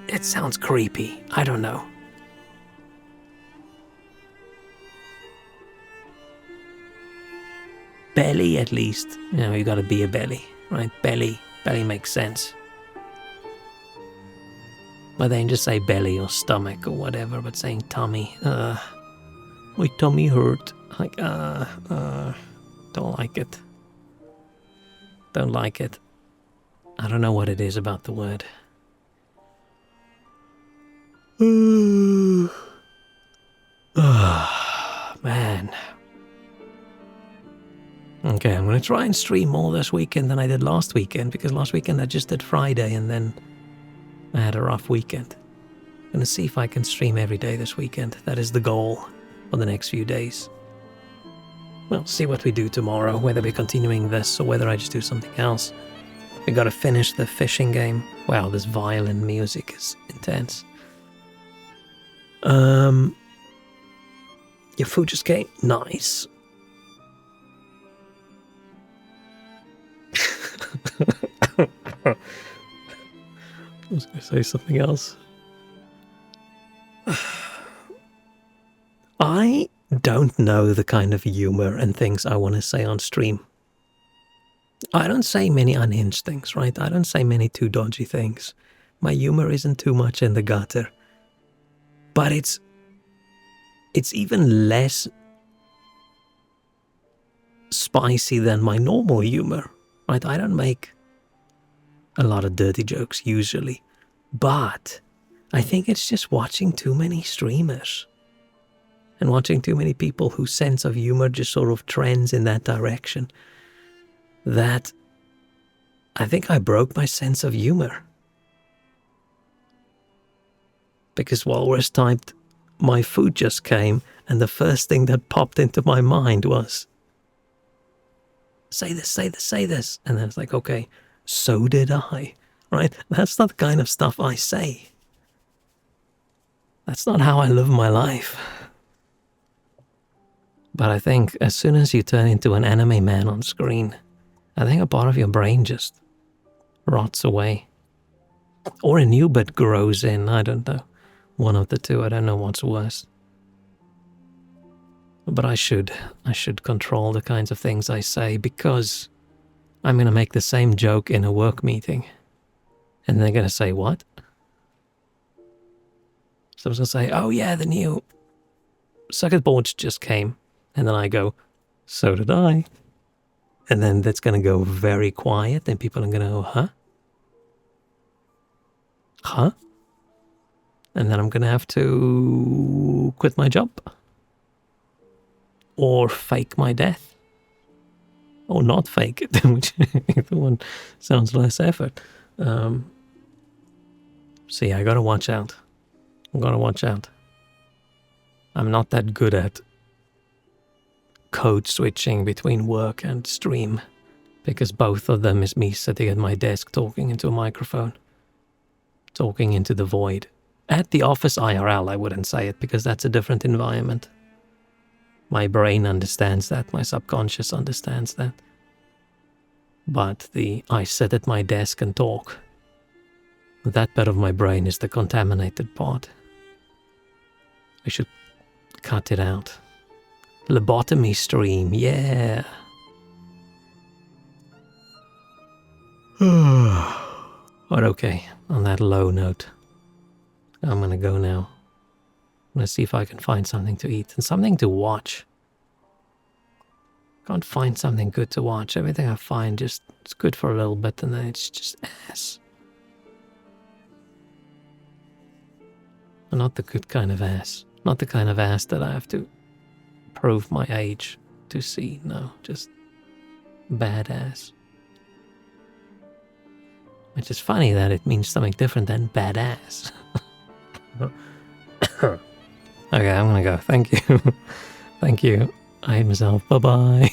it sounds creepy. I don't know. Belly, at least. You know, you gotta be a belly, right? Belly makes sense. But then just say belly or stomach or whatever, but saying tummy, my tummy hurt. Like, don't like it. Don't like it. I don't know what it is about the word. Man. Okay, I'm gonna try and stream more this weekend than I did last weekend, because last weekend I just did Friday and then I had a rough weekend. I'm gonna see if I can stream every day this weekend. That is the goal for the next few days. We'll see what we do tomorrow, whether we're continuing this or whether I just do something else. We gotta finish the fishing game. Wow, this violin music is intense. Your food just came? Nice. I was gonna say something else. I don't know the kind of humor and things I want to say on stream. I don't say many unhinged things, right? I don't say many too dodgy things. My humor isn't too much in the gutter. But it's even less spicy than my normal humor, right? I don't make a lot of dirty jokes usually, but I think it's just watching too many streamers and watching too many people whose sense of humor just sort of trends in that direction, that I think I broke my sense of humor. Because Walrus typed, my food just came, and the first thing that popped into my mind was, say this, say this, say this. And then it's like, okay, so did I, right? That's not the kind of stuff I say. That's not how I live my life. But I think as soon as you turn into an anime man on screen, I think a part of your brain just rots away. Or a new bit grows in, I don't know. One of the two, I don't know what's worse. But I should control the kinds of things I say, because I'm going to make the same joke in a work meeting. And they're going to say, what? Someone's going to say, oh yeah, the new circuit boards just came. And then I go, so did I. And then that's going to go very quiet, and people are going to go, huh? Huh? And then I'm going to have to quit my job. Or fake my death. Or not fake it, which the one sounds less effort. See, I gotta watch out. I'm not that good at code switching between work and stream, because both of them is me sitting at my desk talking into a microphone. Talking into the void. At the office IRL, I wouldn't say it, because that's a different environment. My brain understands that, my subconscious understands that. But I sit at my desk and talk. That bit of my brain is the contaminated part. I should cut it out. Lobotomy stream, yeah. But okay, on that low note, I'm gonna go now. I'm gonna see if I can find something to eat and something to watch. Can't find something good to watch. Everything I find it's good for a little bit, and then it's just ass. Not the good kind of ass. Not the kind of ass that I have to prove my age to see. No, just bad ass. Which is funny that it means something different than badass. Okay, I'm gonna go. Thank you. Thank you. I hate myself. Bye-bye.